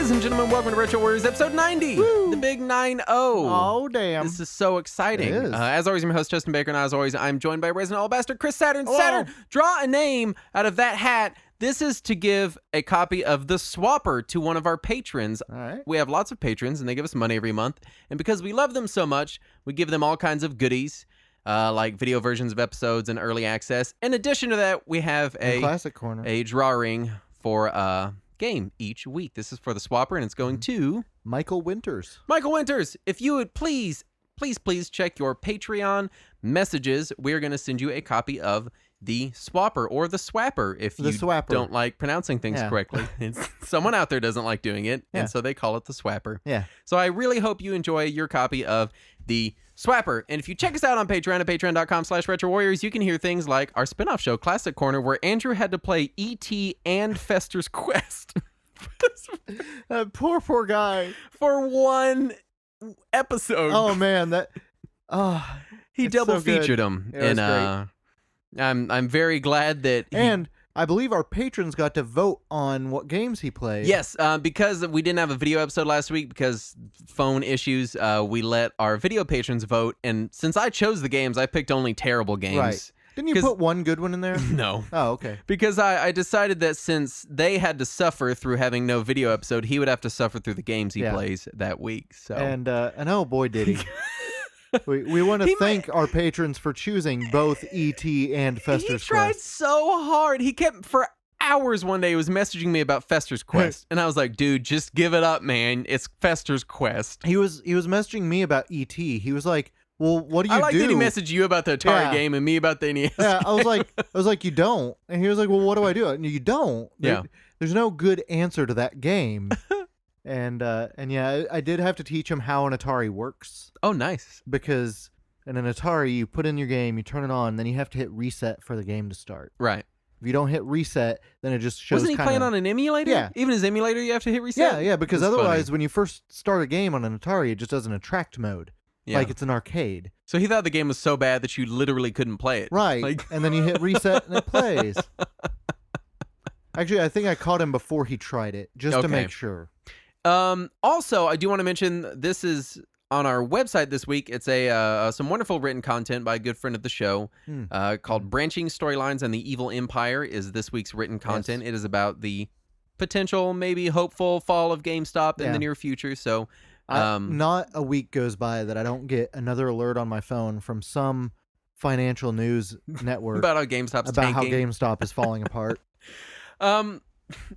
Ladies and gentlemen, welcome to Retro Warriors episode 90. Woo. The big 9-0. Oh, damn. This is so exciting. It is. As always, I'm your host, Justin Baker, and as always, I'm joined by Resident All-Bastard Chris Saturn. Hello. Saturn, draw a name out of that hat. This is to give a copy of The Swapper to one of our patrons. All right. We have lots of patrons, and they give us money every month. And because we love them so much, we give them all kinds of goodies, like video versions of episodes and early access. In addition to that, we have The Classic Corner. a drawing for game each week. This is for the Swapper, and it's going to Michael Winters. Michael Winters. If you would please check your Patreon messages, we're going to send you a copy of the Swapper or the Swapper if you don't like pronouncing things correctly. Someone out there doesn't like doing it, and so they call it the Swapper. Yeah. So I really hope you enjoy your copy of the Swapper. And if you check us out on Patreon at patreon.com/retrowarriors, you can hear things like our spinoff show, Classic Corner, where Andrew had to play E.T. and Fester's Quest. Poor guy. For one episode. Oh, man. He it's double so good. featured him. It was And I'm very glad that And I believe our patrons got to vote on what games he played. Yes, because we didn't have a video episode last week because phone issues, we let our video patrons vote, and since I chose the games, I picked only terrible games. Right. Didn't you put one good one in there? No. Oh, okay. Because I decided that since they had to suffer through having no video episode, he would have to suffer through the games he plays that week. So And oh boy, did he. We want to thank our patrons for choosing both E.T. and Fester's Quest. He tried so hard. He kept, for hours one day, he was messaging me about Fester's Quest. And I was like, dude, just give it up, man. It's Fester's Quest. He was messaging me about E.T. He was like, well, what do you do? I like that he messaged you about the Atari game and me about the NES. Yeah, I was like, you don't. And he was like, well, what do I do? You don't. There's no good answer to that game. And yeah, I did have to teach him how an Atari works. Oh, nice. Because in an Atari, you put in your game, you turn it on, then you have to hit reset for the game to start. Right. If you don't hit reset, then it just shows. Wasn't he playing on an emulator? Yeah. Even his emulator, you have to hit reset? Yeah, because otherwise, when you first start a game on an Atari, it just does an attract mode. Yeah. Like it's an arcade. So he thought the game was so bad that you literally couldn't play it. Right. And then you hit reset and it plays. Actually, I think I caught him before he tried it, just to make sure. Also, I do want to mention this is on our website this week. It's some wonderful written content by a good friend of the show called Branching Storylines and the Evil Empire is this week's written content. Yes. It is about the potential, maybe hopeful fall of GameStop in the near future. So, not a week goes by that I don't get another alert on my phone from some financial news network about how GameStop is falling apart.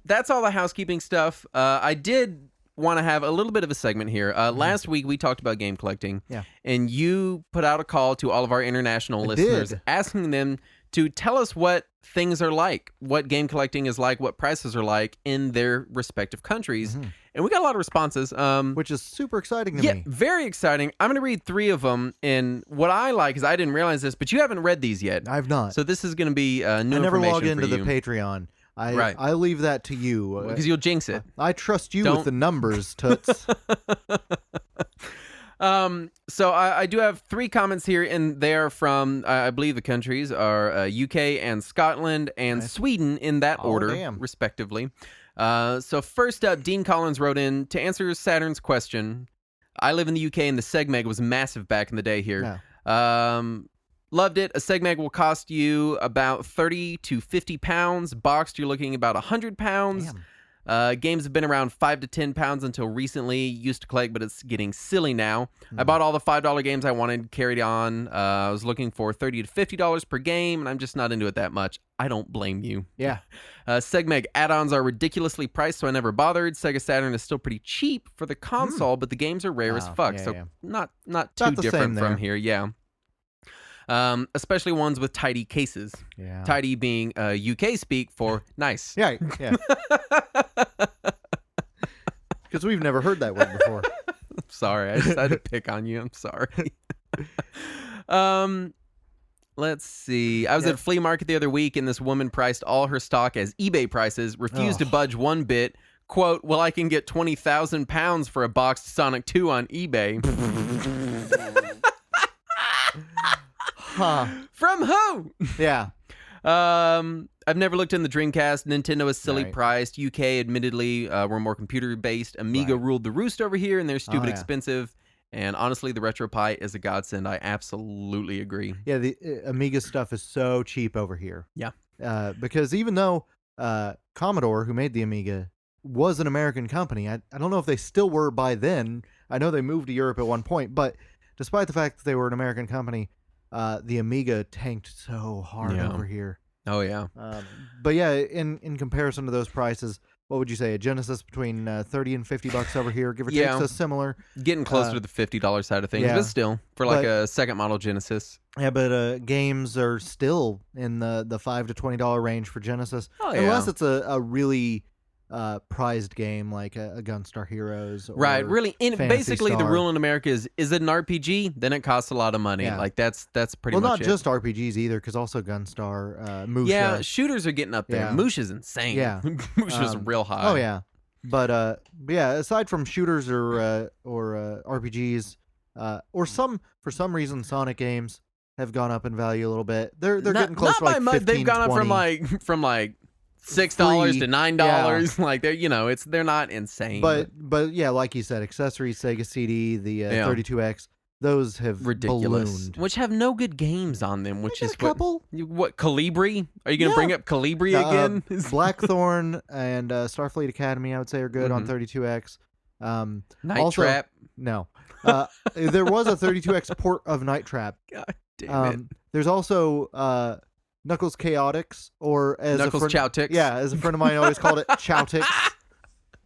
That's all the housekeeping stuff. I did want to have a little bit of a segment here. Last week we talked about game collecting, and you put out a call to all of our international listeners asking them to tell us what things are like, what game collecting is like, what prices are like in their respective countries. And we got a lot of responses. Which is super exciting to me. Yeah, very exciting. I'm going to read 3 of them, and what I like is I didn't realize this, but you haven't read these yet. I've not. So this is going to be new information. I never log into the Patreon. I leave that to you. Because you'll jinx it. I trust you with the numbers, Toots. So I do have 3 comments here, and they're from, I believe the countries are UK and Scotland and Sweden in that order, respectively. So first up, Dean Collins wrote in, to answer Saturn's question, I live in the UK and the SegMeg was massive back in the day here. Loved it. A SegMeg will cost you about 30 to 50 pounds. Boxed, you're looking about 100 pounds. Games have been around 5 to 10 pounds until recently. Used to collect, but it's getting silly now. I bought all the $5 games I wanted, carried on. I was looking for $30 to $50 per game, and I'm just not into it that much. I don't blame you. Yeah. SegMeg add-ons are ridiculously priced, so I never bothered. Sega Saturn is still pretty cheap for the console, but the games are rare as fuck, not too different from here. Yeah. Especially ones with tidy cases. Yeah. Tidy being UK speak for nice. Yeah. Because we've never heard that word before. Sorry, I just had to pick on you. I'm sorry. Let's see. I was at a flea market the other week, and this woman priced all her stock as eBay prices, refused to budge one bit. Quote, well, I can get 20,000 pounds for a boxed Sonic 2 on eBay. From who? Yeah. I've never looked in the Dreamcast. Nintendo is silly priced. UK, admittedly, were more computer-based. Amiga ruled the roost over here, and they're stupid expensive. And honestly, the RetroPie is a godsend. I absolutely agree. Yeah, the Amiga stuff is so cheap over here. Yeah. Because even though Commodore, who made the Amiga, was an American company, I don't know if they still were by then. I know they moved to Europe at one point, but despite the fact that they were an American company, the Amiga tanked so hard over here. Oh, yeah. But yeah, in comparison to those prices, what would you say? A Genesis between $30 and $50 over here, give or take, so similar. Getting closer to the $50 side of things, but still, for like a second model Genesis. Yeah, but games are still in the $5 to $20 range for Genesis. Oh, yeah. Unless it's a really prized game like a Gunstar Heroes. Or really. Basically, Star. the rule in America is it an RPG? Then it costs a lot of money. Yeah. Like that's pretty much not just RPGs either, because also Gunstar, Musha. Yeah, shooters are getting up there. Yeah. Musha's insane. Yeah. Musha's real high. Oh yeah, but yeah. Aside from shooters or RPGs, or for some reason Sonic games have gone up in value a little bit. They're getting close to like 15, much. They've gone up 20. from $6 to $9. Like they're not insane. But yeah, like you said, accessories, Sega CD, the 32X, those have ballooned. Which have no good games on them. Which is a couple. What Calibri? Are you gonna bring up Calibri again? Blackthorn and Starfleet Academy, I would say, are good on 32X. Night Trap. No, there was a 32X port of Night Trap. God damn it. There's also Knuckles Chaotix, or as Knuckles Chowtix. Yeah, as a friend of mine always called it, Chowtix.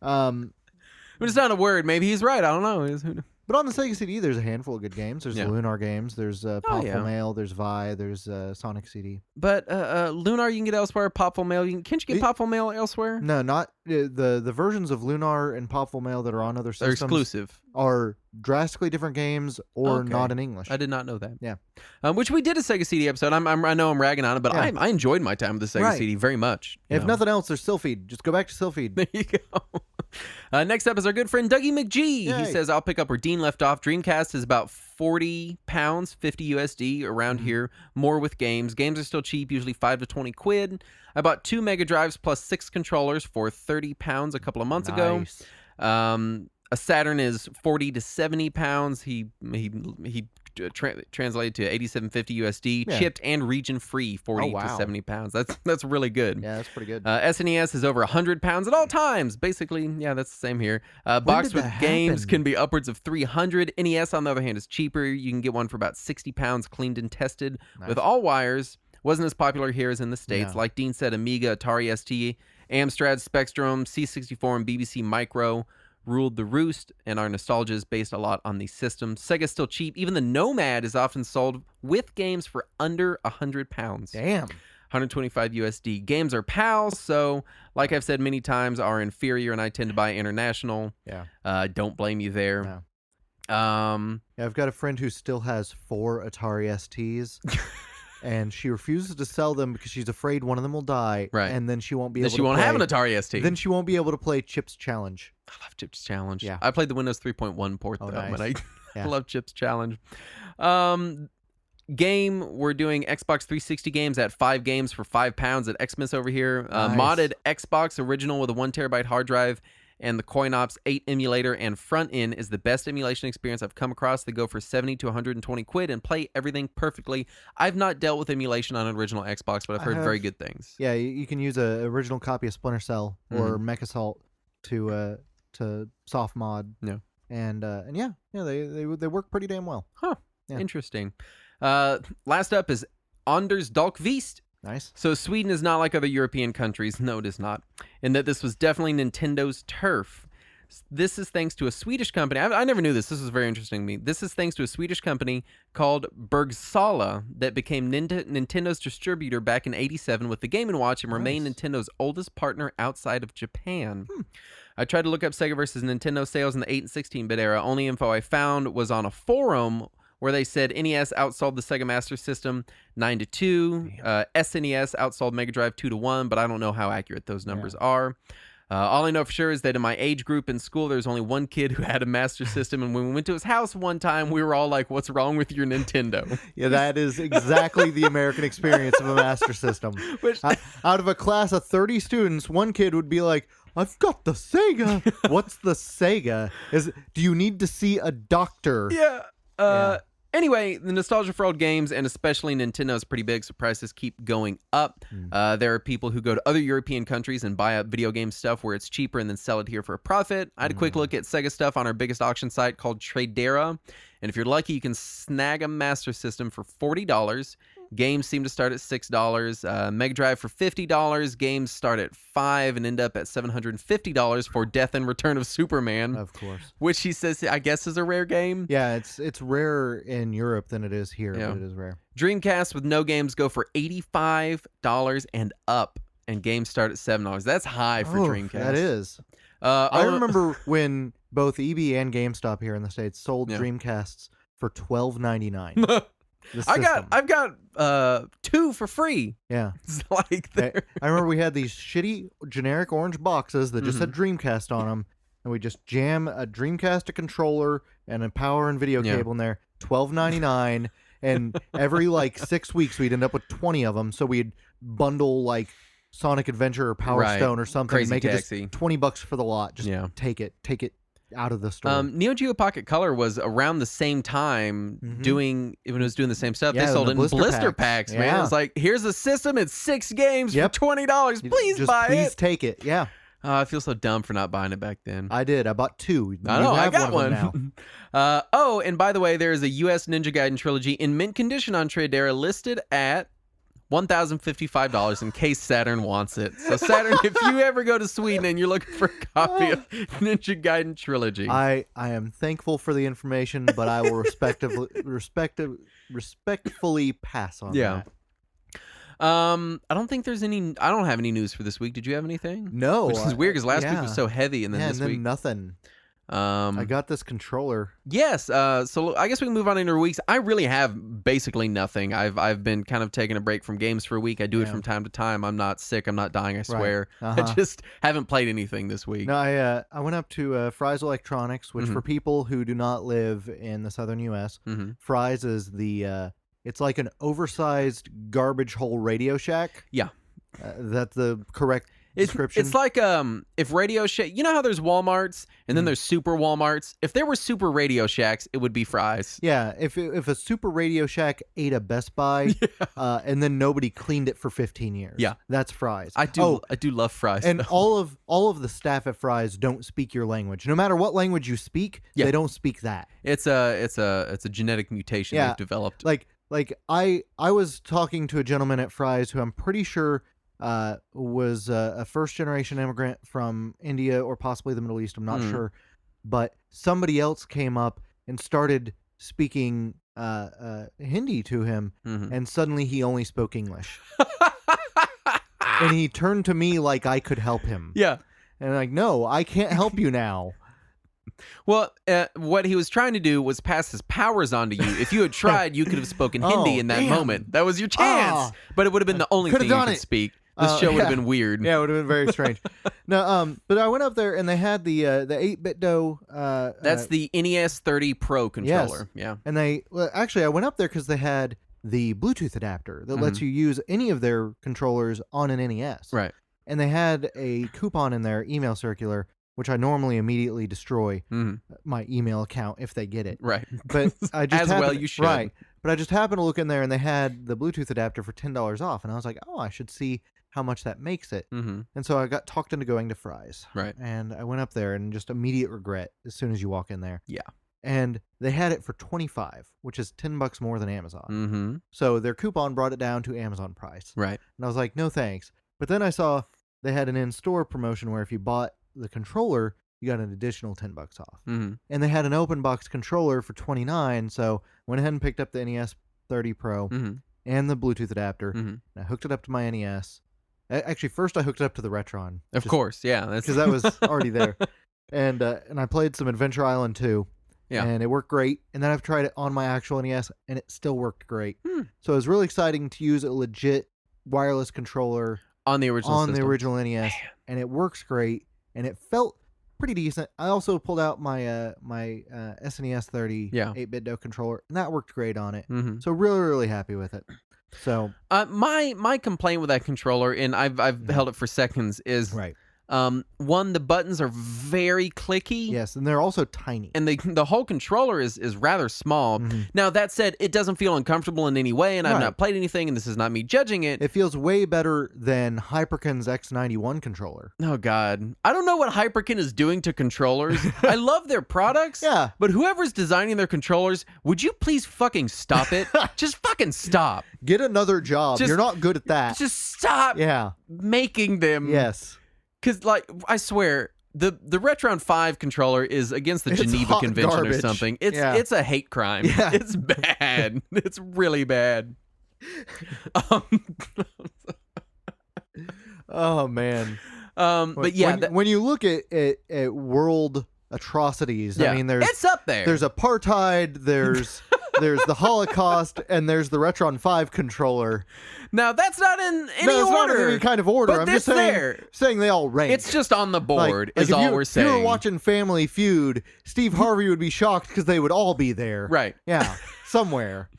But it's not a word. Maybe he's right. I don't know. But on the Sega CD, there's a handful of good games. There's Lunar games. There's Popful Mail. There's Vi. There's Sonic CD. But Lunar you can get elsewhere. Popful Mail, can't you get Popful Mail elsewhere? No, not the versions of Lunar and Popful Mail that are on other systems. They're exclusive. Are drastically different games or not in English. I did not know that. Yeah, which we did a Sega CD episode. I know I'm ragging on it, but I enjoyed my time with the Sega CD very much. If nothing else, there's Sylpheed. Just go back to Sylpheed. There you go. Next up is our good friend Dougie McGee. Yay. He says, I'll pick up where Dean left off. Dreamcast is about 40 pounds, 50 USD around here. More with games. Games are still cheap, usually 5 to 20 quid. I bought 2 Mega Drives plus 6 controllers for 30 pounds a couple of months ago. A Saturn is 40 to 70 pounds. He translated to 87.50 USD, chipped and region free, 40 to 70 pounds. That's really good. Yeah, that's pretty good. SNES is over 100 pounds at all times. Basically, yeah, that's the same here. Boxed with games can be upwards of 300. NES, on the other hand, is cheaper. You can get one for about 60 pounds, cleaned and tested with all wires. Wasn't as popular here as in the States. Like Dean said, Amiga, Atari ST, Amstrad, Spectrum, C64, and BBC Micro ruled the roost, and our nostalgia is based a lot on these systems. Sega's still cheap. Even the Nomad is often sold with games for under 100 pounds. Damn. 125 USD. Games are PALs, so like I've said many times, are inferior, and I tend to buy international. Yeah. Don't blame you there. No. I've got a friend who still has 4 Atari STs. And she refuses to sell them because she's afraid one of them will die. Right. And then she won't be then able she to won't play. have an Atari ST. Then she won't be able to play Chips Challenge. I love Chips Challenge. Yeah. I played the Windows 3.1 port, though. Nice. And I love Chips Challenge. Game, we're doing Xbox 360 games at 5 games for £5 at Xmas over here. Nice. Modded Xbox original with a 1 terabyte hard drive. And the CoinOps 8 emulator and front end is the best emulation experience I've come across. They go for 70 to 120 quid and play everything perfectly. I've not dealt with emulation on an original Xbox, but I've heard very good things. Yeah, you can use an original copy of Splinter Cell or Mechasalt to soft mod. Yeah, and they work pretty damn well. Huh? Yeah. Interesting. Last up is Anders Dalkvist. Nice. So Sweden is not like other European countries. No, it is not. In that this was definitely Nintendo's turf. This is thanks to a Swedish company. I never knew this. This was very interesting to me. This is thanks to a Swedish company called Bergsala that became Nintendo's distributor back in '87 with the Game & Watch and remained Nintendo's oldest partner outside of Japan. I tried to look up Sega versus Nintendo sales in the 8 and 16-bit era. Only info I found was on a forum where they said NES outsold the Sega Master System 9-2. SNES outsold Mega Drive 2-1, but I don't know how accurate those numbers are. All I know for sure is that in my age group in school, there was only one kid who had a Master System, and when we went to his house one time, we were all like, "What's wrong with your Nintendo?" Yeah, that is exactly the American experience of a Master System. Out of a class of 30 students, one kid would be like, "I've got the Sega." What's the Sega? Do you need to see a doctor? Yeah. Anyway, the nostalgia for old games, and especially Nintendo, is pretty big, so prices keep going up. There are people who go to other European countries and buy up video game stuff where it's cheaper and then sell it here for a profit. I had a quick look at Sega stuff on our biggest auction site called Tradera, and if you're lucky, you can snag a Master System for $40. Games seem to start at $6. Mega Drive for $50. Games start at $5 and end up at $750 for Death and Return of Superman. Of course. Which he says, I guess, is a rare game. Yeah, it's rarer in Europe than it is here, but it is rare. Dreamcast with no games go for $85 and up, and games start at $7. That's high for Dreamcast. That is. I remember when both EB and GameStop here in the States sold Dreamcasts for $12.99. I've got 2 for free. Yeah. It's like I remember we had these shitty generic orange boxes that just had Dreamcast on them, and we just jam a Dreamcast, a controller, and a power and video cable in there. $12.99, and every 6 weeks we'd end up with 20 of them, so we'd bundle Sonic Adventure or Power Stone or something, Crazy and make Taxi. it just $20 for the lot. Just take it out of the store. Neo Geo Pocket Color was around the same time when it was doing the same stuff. They sold it in blister packs, man. It was like, here's a system, it's 6 games for $20. Please buy it. Please take it. Yeah. I feel so dumb for not buying it back then. I did. I bought 2. I know. I got one now. And by the way, there is a U.S. Ninja Gaiden trilogy in mint condition on Tradera, listed at $1,055 in case Saturn wants it. So Saturn, if you ever go to Sweden and you're looking for a copy of Ninja Gaiden Trilogy. I am thankful for the information, but I will respectfully pass on that. I don't think there's any. I don't have any news for this week. Did you have anything? No. Which is weird because last week was so heavy, and then this week nothing. I got this controller. Yes. So I guess we can move on into our weeks. I really have basically nothing. I've been kind of taking a break from games for a week. I do it from time to time. I'm not sick. I'm not dying. I swear. I just haven't played anything this week. No, I went up to Fry's Electronics, which for people who do not live in the southern U.S., Fry's is the it's like an oversized garbage hole Radio Shack. Yeah. That's the correct description. It's like if Radio Shack, you know how there's Walmarts and then there's Super Walmarts? If there were Super Radio Shacks, it would be Fry's. Yeah, if a Super Radio Shack ate a Best Buy and then nobody cleaned it for 15 years. Yeah. That's Fry's. I do love Fry's. And all of the staff at Fry's don't speak your language. No matter what language you speak, they don't speak that. It's a genetic mutation they've developed. Like I was talking to a gentleman at Fry's who I'm pretty sure was a first-generation immigrant from India or possibly the Middle East. I'm not sure. But somebody else came up and started speaking Hindi to him, and suddenly he only spoke English. And he turned to me like I could help him. Yeah. And I'm like, no, I can't help you now. Well, what he was trying to do was pass his powers on to you. If you had tried, you could have spoken Hindi in that moment. That was your chance. But it would have been the only thing you could speak. This show would have been weird. Yeah, it would have been very strange. No, but I went up there and they had the 8-bit-do. That's the NES 30 Pro controller. Yes. Yeah. And I went up there because they had the Bluetooth adapter that lets you use any of their controllers on an NES. Right. And they had a coupon in their email circular, which I normally immediately destroy my email account if they get it. Right. But I just you should. Right. But I just happened to look in there and they had the Bluetooth adapter for $10 off, and I was like, oh, I should see how much that makes it. And so I got talked into going to Fry's. Right. And I went up there and just immediate regret as soon as you walk in there. Yeah. And they had it for $25, which is $10 more than Amazon. So their coupon brought it down to Amazon price. Right. And I was like, no thanks. But then I saw they had an in-store promotion where if you bought the controller, you got an additional $10 off. And they had an open box controller for $29, so went ahead and picked up the NES 30 Pro and the Bluetooth adapter, and I hooked it up to my NES. Actually, first I hooked it up to the Retron. Of course, yeah. Because that was already there. And I played some Adventure Island 2, and it worked great. And then I've tried it on my actual NES, and it still worked great. So it was really exciting to use a legit wireless controller on the original NES, and it works great. and it felt pretty decent. I also pulled out my my SNES 30 8-bit Do controller, and that worked great on it. So really happy with it. So my complaint with that controller, and I've held it for seconds, is one, the buttons are very clicky. Yes, and they're also tiny. And the whole controller is rather small. Now, that said, it doesn't feel uncomfortable in any way, and I've not played anything, and this is not me judging it. It feels way better than Hyperkin's X91 controller. Oh, God. I don't know what Hyperkin is doing to controllers. I love their products, but whoever's designing their controllers, would you please fucking stop it? Just fucking stop. Get another job. You're not good at that. Just stop making them. Yes. Because, like, I swear, the Retron 5 controller is against the Geneva Convention or something. It's a hate crime. Yeah. It's bad. It's really bad. Oh, man. But yeah. When you look at world atrocities, I mean, it's up there. There's apartheid, there's the Holocaust, and there's the Retron 5 controller. Now, that's not in any order. Not in any kind of order. But I'm just saying they all rank. It's just on the board, is all we're saying. If you were watching Family Feud, Steve Harvey would be shocked because they would all be there. Right. Yeah, somewhere.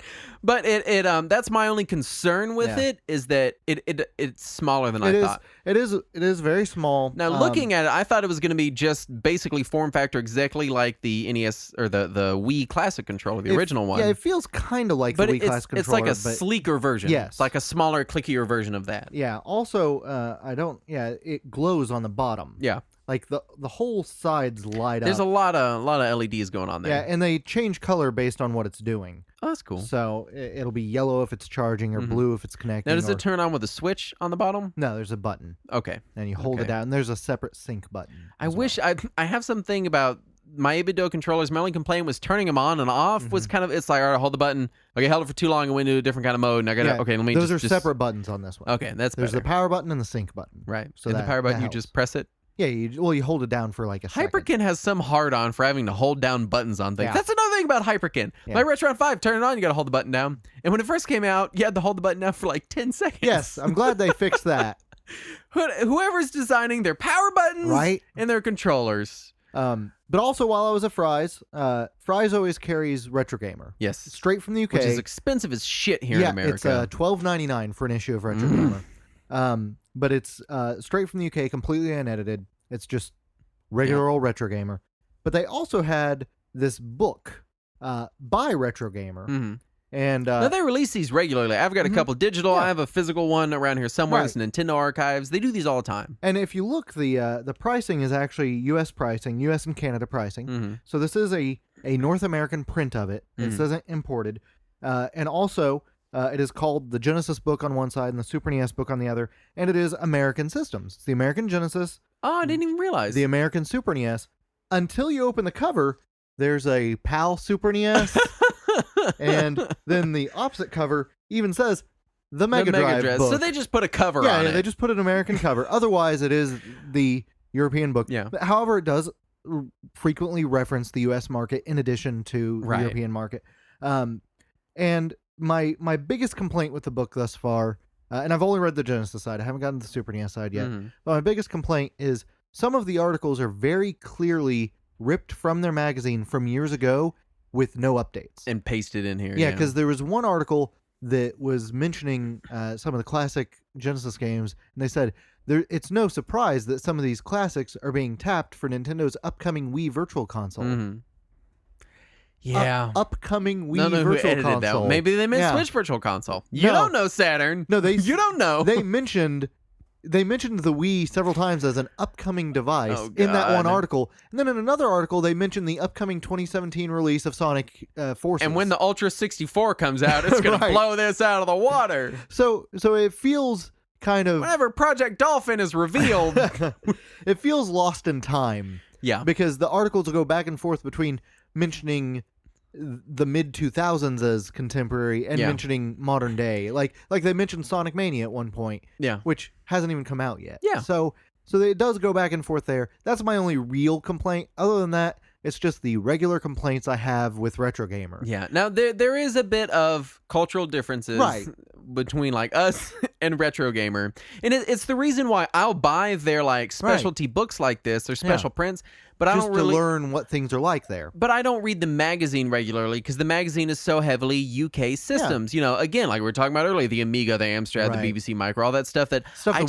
But that's my only concern with it, is that it's smaller than I thought. It is very small. Now, looking at it, I thought it was going to be just basically form factor exactly like the NES or the Wii Classic controller, the original one. Yeah, it feels kind of like the Wii Classic controller. It's like a sleeker version. Yes. It's like a smaller, clickier version of that. Yeah. Also, it glows on the bottom. Yeah. Like the whole sides light up. There's a lot of LEDs going on there. Yeah, and they change color based on what it's doing. Oh, that's cool. So it'll be yellow if it's charging, or blue if it's connecting. Now, does it turn on with a switch on the bottom? No, there's a button. Okay. And you hold it down, and there's a separate sync button. I have something about my 8-bit Do controllers. My only complaint was turning them on and off was kind of, it's like, all right, hold the button. Okay, held it for too long and went into a different kind of mode, and I got let me those are separate buttons on this one. Okay, that's There's better. the power button and the sync button. Right. So the power button, you just press it? Yeah, you hold it down for like a second. Hyperkin has some hard-on for having to hold down buttons on things. Yeah. That's another thing about Hyperkin. Yeah. My Retron 5, turn it on, you got to hold the button down. And when it first came out, you had to hold the button down for like 10 seconds. Yes, I'm glad they fixed that. Whoever's designing their power buttons and their controllers. But also, while I was at Fry's, Fry's always carries Retro Gamer. Yes. Straight from the UK. Which is expensive as shit here in America. Yeah, it's $12.99 for an issue of Retro Gamer. But it's straight from the UK, completely unedited. It's just regular old Retro Gamer. But they also had this book by Retro Gamer. And now they release these regularly. I've got a couple digital. I have a physical one around here somewhere. It's Nintendo Archives. They do these all the time. And if you look, the pricing is actually U.S. pricing, U.S. and Canada pricing. So this is a North American print of it. It isn't imported. And also, it is called the Genesis book on one side and the Super NES book on the other. And it is American systems. It's the American Genesis. Oh, I didn't even realize. The American Super NES. Until you open the cover, there's a PAL Super NES. And then the opposite cover even says the Mega Drive book. So they just put a cover on it. Yeah, they just put an American cover. Otherwise, it is the European book. Yeah. However, it does frequently reference the U.S. market in addition to the European market. And my biggest complaint with the book thus far, and I've only read the Genesis side. I haven't gotten to the Super NES side yet. But my biggest complaint is some of the articles are very clearly ripped from their magazine from years ago with no updates. And pasted in here. Yeah, because there was one article that was mentioning some of the classic Genesis games, and they said it's no surprise that some of these classics are being tapped for Nintendo's upcoming Wii Virtual Console. Yeah. Upcoming Wii Virtual Console. That. Maybe they meant Switch Virtual Console. You don't know, Saturn. No, you don't know. They mentioned the Wii several times as an upcoming device in that one article. And then in another article, they mentioned the upcoming 2017 release of Sonic Forces. And when the Ultra 64 comes out, it's going to blow this out of the water. So it feels kind of... Whenever Project Dolphin is revealed... it feels lost in time. Yeah. Because the articles will go back and forth between mentioning the mid-2000s as contemporary and mentioning modern day. Like they mentioned Sonic Mania at one point. Yeah. Which hasn't even come out yet. Yeah. So it does go back and forth there. That's my only real complaint. Other than that, it's just the regular complaints I have with Retro Gamer. Yeah. Now, there is a bit of cultural differences between like us and Retro Gamer, and it's the reason why I'll buy their like specialty books like this or special prints. But I don't really learn what things are like there. But I don't read the magazine regularly because the magazine is so heavily UK systems. You know, again, like we were talking about earlier, the Amiga, the Amstrad, the BBC Micro, all that stuff that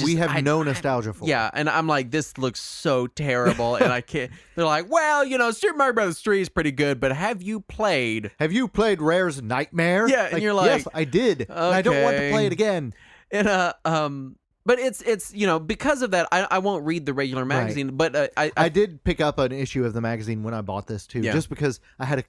we have no nostalgia for. Yeah, and I'm like, this looks so terrible, and I can't. They're like, well, you know, Super Mario Bros. 3 is pretty good, but have you played Rare's Nightmare? Yeah, and you're like, yes, I did. Okay. And I don't want to play it again. And but it's you know, because of that, I won't read the regular magazine. But I did pick up an issue of the magazine when I bought this too, just because I had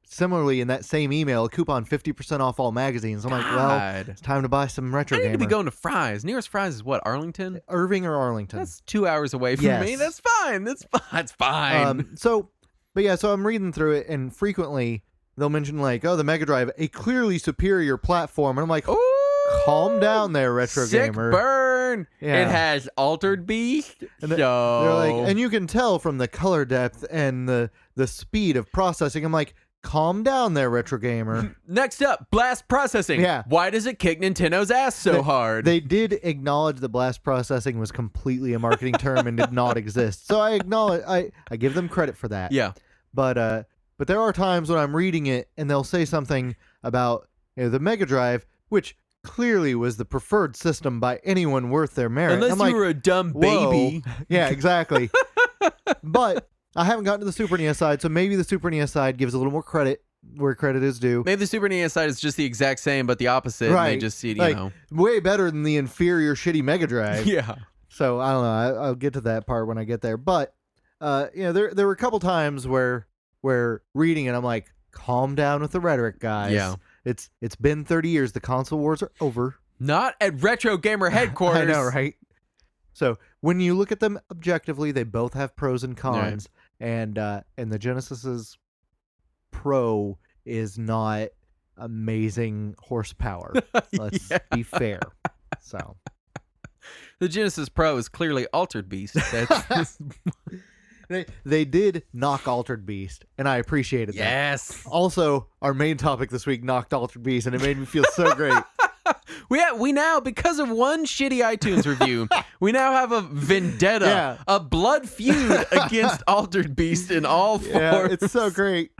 similarly in that same email a coupon 50% off all magazines. I'm like, well, it's time to buy some Retro Gamer. I need to be going to Fry's. Nearest Fry's is what, Arlington? Irving or Arlington? That's 2 hours away from me. That's fine. That's fine. So I'm reading through it, and frequently they'll mention like, oh, the Mega Drive, a clearly superior platform, and I'm like, calm down there, Retro Gamer. Burn. Yeah. It has Altered Beast. And they're like, and you can tell from the color depth and the speed of processing. I'm like, calm down there, Retro Gamer. Next up, blast processing. Yeah. Why does it kick Nintendo's ass so hard? They did acknowledge that blast processing was completely a marketing term and did not exist. So I acknowledge, I give them credit for that. Yeah. But there are times when I'm reading it and they'll say something about the Mega Drive, which clearly was the preferred system by anyone worth their merit. Unless you were a dumb baby. Yeah, exactly. But I haven't gotten to the Super NES side, so maybe the Super NES side gives a little more credit where credit is due. Maybe the Super NES side is just the exact same, but the opposite. Right. And they just see it, you know. Way better than the inferior, shitty Mega Drive. Yeah. So, I don't know. I'll get to that part when I get there. But, there were a couple times where reading it, I'm like, calm down with the rhetoric, guys. Yeah. It's been 30 years. The console wars are over. Not at Retro Gamer headquarters. I know, right? So when you look at them objectively, they both have pros and cons. Right. And the Genesis's Pro is not amazing horsepower. Let's be fair. So the Genesis Pro is clearly Altered Beast. That's They did knock Altered Beast, and I appreciated that. Yes. Also, our main topic this week knocked Altered Beast, and it made me feel so great. We now, because of one shitty iTunes review, we now have a vendetta, a blood feud against Altered Beast in all forms. Yeah, it's so great.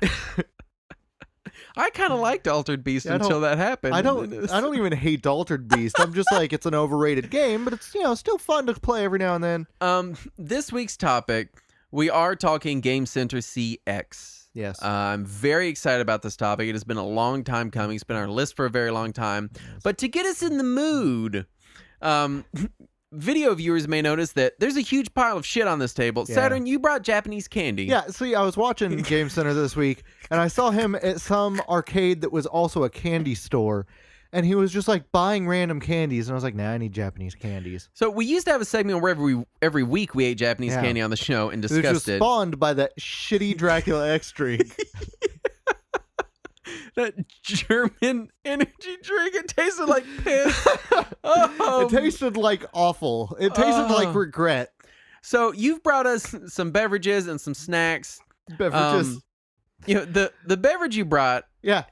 I kind of liked Altered Beast until that happened. I don't even hate Altered Beast. I'm just like, it's an overrated game, but it's still fun to play every now and then. This week's topic, we are talking Game Center CX. Yes. I'm very excited about this topic. It has been a long time coming. It's been on our list for a very long time. Yes. But to get us in the mood, video viewers may notice that there's a huge pile of shit on this table. Yeah. Saturn, you brought Japanese candy. Yeah, see, I was watching Game Center this week, and I saw him at some arcade that was also a candy store. And he was just like buying random candies, and I was like, "Nah, I need Japanese candies." So we used to have a segment where every week we ate Japanese candy on the show and discussed it. It was just spawned by that shitty Dracula X drink. That German energy drink. It tasted like piss. It tasted like awful. It tasted like regret. So you've brought us some beverages and some snacks. Beverages. The beverage you brought. Yeah.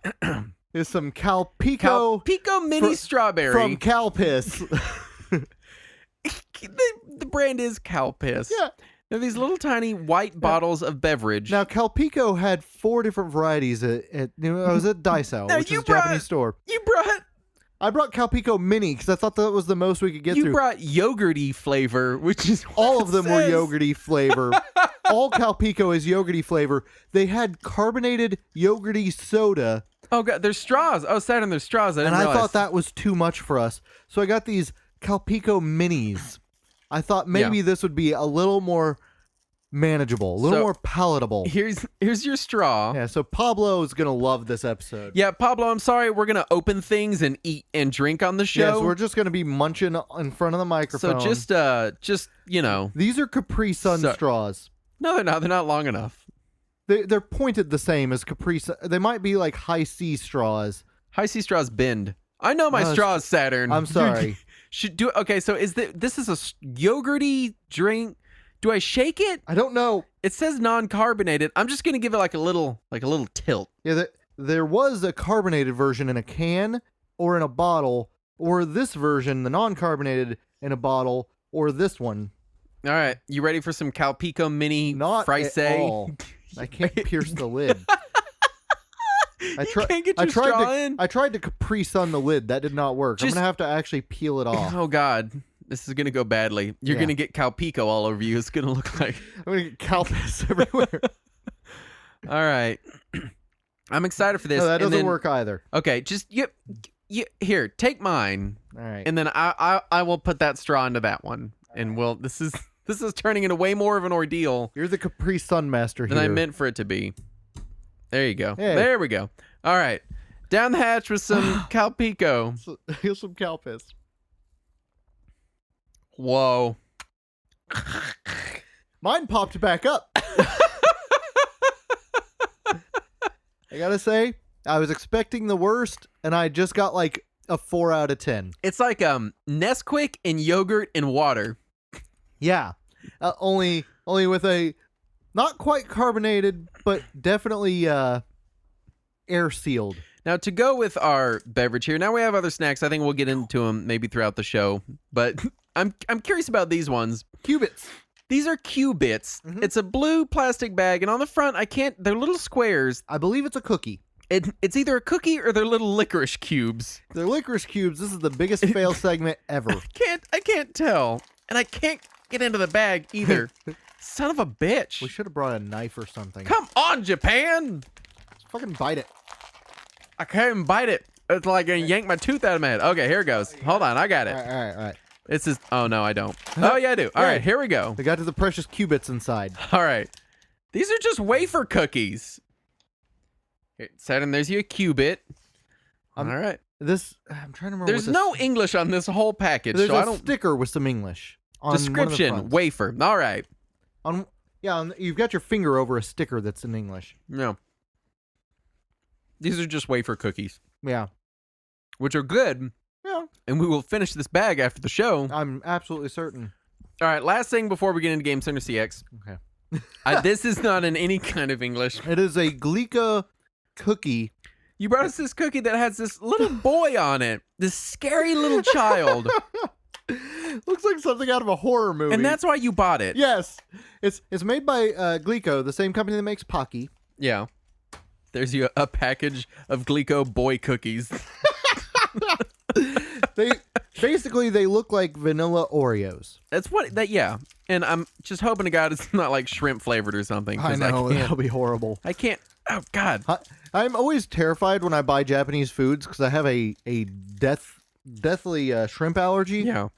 Is some Calpico mini strawberry from Calpiss. The brand is Calpiss. Yeah. They're these little tiny white bottles of beverage. Now, Calpico had 4 different varieties at I was at Daiso, which is a Japanese store. I brought Calpico Mini because I thought that was the most we could get through. You brought yogurty flavor, which is all of them were yogurty flavor. All Calpico is yogurty flavor. They had carbonated yogurty soda. Oh god, there's straws. Oh, Saturn, there's straws. I thought that was too much for us, so I got these Calpico Minis. I thought maybe this would be a little more manageable, a little more palatable. Here's your straw. Yeah, so Pablo is gonna love this episode. Yeah, Pablo, I'm sorry, we're gonna open things and eat and drink on the show. Yeah, so we're just gonna be munching in front of the microphone. So just these are Capri Sun straws. No, they're not. They're not long enough. They're pointed the same as Capri Sun. They might be like high C straws. High C straws bend. I know my straws, Saturn. I'm sorry. Okay, so this is a yogurty drink. Do I shake it? I don't know. It says non-carbonated. I'm just gonna give it like a little tilt. Yeah, there was a carbonated version in a can or in a bottle, or this version, the non-carbonated in a bottle, or this one. All right, you ready for some Calpico mini Not frise? at all. I can't pierce the lid. I tried to Capri Sun the lid. That did not work. I'm gonna have to actually peel it off. Oh God, this is gonna go badly. You're gonna get Calpico all over you. It's gonna look like I'm gonna get Calpis everywhere. All right, I'm excited for this. No, that doesn't work either. Okay, just you here. Take mine. All right, and then I will put that straw into that one, and this is turning into way more of an ordeal. You're the Capri Sun master here. Than I meant for it to be. There you go. Hey. There we go. All right. Down the hatch with some Calpico. Here's some Calpis. Whoa. Mine popped back up. I gotta say, I was expecting the worst, and I just got like a 4 out of 10. It's like Nesquik and yogurt and water. Yeah. Only with a not quite carbonated, but definitely air sealed. Now, to go with our beverage here, now we have other snacks. I think we'll get into them maybe throughout the show. But I'm curious about these ones. Cubits. These are Q-Bits. Mm-hmm. It's a blue plastic bag, and on the front, they're little squares. I believe it's a cookie. It's either a cookie or they're little licorice cubes. They're licorice cubes. This is the biggest fail segment ever. I can't tell. And I can't get into the bag either. Son of a bitch. We should have brought a knife or something. Come on, Japan. Let's fucking bite it. I can't even bite it. It's like I yank my tooth out of my head. Okay, here it goes. Hold on, I got it. All right. This is. Oh no, I don't. Oh yeah, I do. All right, here we go. We got to the precious Cubits inside. All right, these are just wafer cookies. Saturn, there's your Cubit. All right. I'm trying to remember. There's no English on this whole package. There's a sticker with some English. Description: wafer. All right. You've got your finger over a sticker that's in English. No. These are just wafer cookies. Yeah. Which are good. Yeah. And we will finish this bag after the show. I'm absolutely certain. All right, last thing before we get into Game Center CX. Okay. This is not in any kind of English. It is a Glica cookie. You brought us this cookie that has this little boy on it. This scary little child. Looks like something out of a horror movie. And that's why you bought it. Yes. It's made by Glico, the same company that makes Pocky. Yeah. There's a package of Glico boy cookies. They look like vanilla Oreos. Yeah. And I'm just hoping to God it's not like shrimp flavored or something. I know, that'll be horrible. I can't. Oh God. I'm always terrified when I buy Japanese foods because I have a deathly shrimp allergy. Yeah.